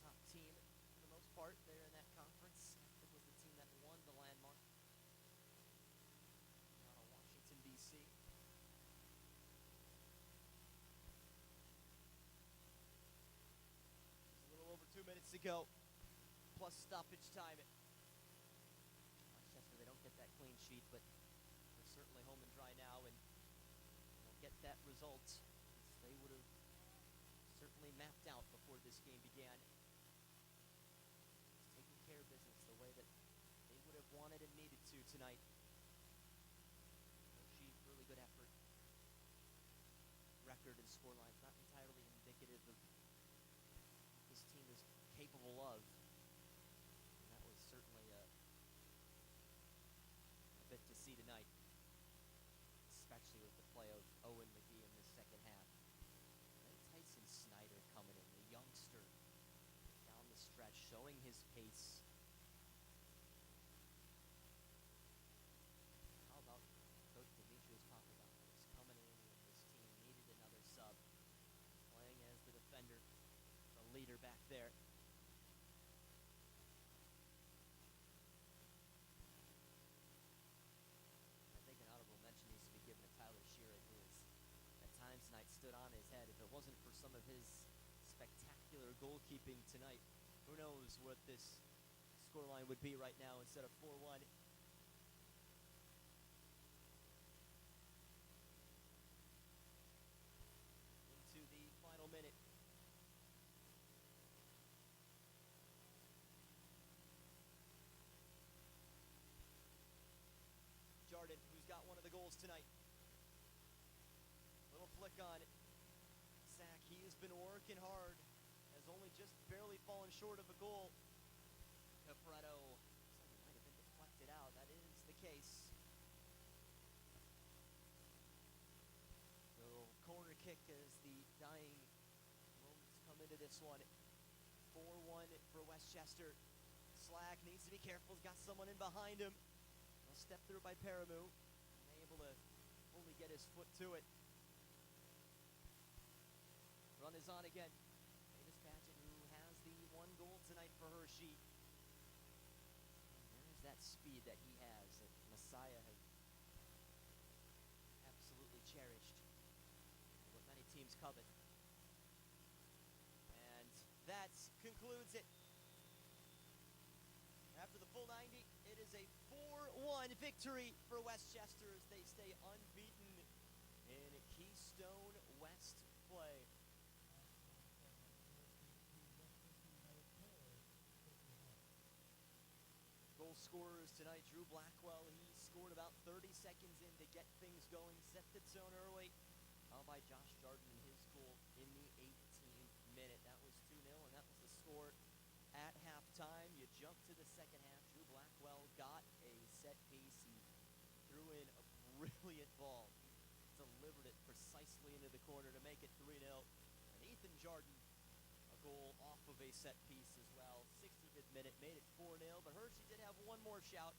top team for the most part there in that conference. Catholic was the team that won the landmark out of Washington, D.C. There's a little over 2 minutes to go, plus stoppage time. Rochester, they don't get that clean sheet, but they're certainly home and dry now, and they'll get that result. They would have certainly mapped out before this game began. Just taking care of business the way that they would have wanted and needed to tonight. Hershey, really good effort. Record and scoreline's not entirely indicative of what this team is capable of. And that was certainly a bit to see tonight, especially with the play of Owen McGee in the second half. And then Tyson Snyder coming in, the youngster, down the stretch, showing his pace. How about Coach Demetrius Papadopoulos coming in when this team needed another sub, playing as the defender, the leader back there. I think an honorable mention needs to be given to Tyler Sheeran, who has at times tonight stood on his head. If it wasn't for some of his spectacular goalkeeping tonight, who knows what this scoreline would be right now instead of 4-1. Into the final minute. Jordan, who's got one of the goals tonight. Little flick on Sack. He has been working hard. Has only just barely fallen short of a goal. Capretto might have been deflected out. That is the case. So corner kick as the dying moments come into this one. 4-1 for Westchester. Slack needs to be careful. He's got someone in behind him. A step through by Paramu. Unable to only get his foot to it. Run is on again. Davis Patchett, who has the one goal tonight for Hershey. And there's that speed that he has, that Messiah has absolutely cherished. What many teams covet. And that concludes it. After the full 90, it is a 4-1 victory for Westchester as they stay unbeaten in Keystone West play. Goal scorers tonight, Drew Blackwell. He scored about 30 seconds in to get things going, set the tone early. Followed by Josh Jordan in his goal in the 18th minute. That was 2-0, and that was the score at halftime. You jump to the second half. Drew Blackwell got a set piece. He threw in a brilliant ball. He delivered it precisely into the corner to make it 3-0. And Ethan Jordan, a goal off of a set piece as well. 65th minute, made it 4-0. But Hershey did have one more shout.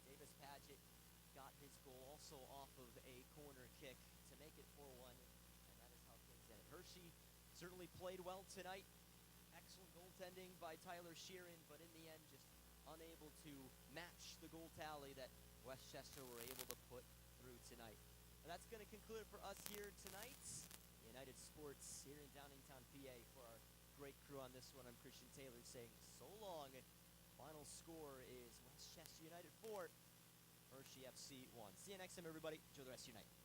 Davis Padgett got his goal also off of a corner kick to make it 4-1. And that is how things ended. Hershey certainly played well tonight. Excellent goaltending by Tyler Sheeran, but in the end, just unable to match the goal tally that Westchester were able to put through tonight. And that's going to conclude it for us here tonight. United Sports here in Downingtown, PA. For our great crew on this one, I'm Christian Taylor saying so long. Final score is Westchester United 4, Hershey FC 1. See you next time, everybody. Enjoy the rest of your night.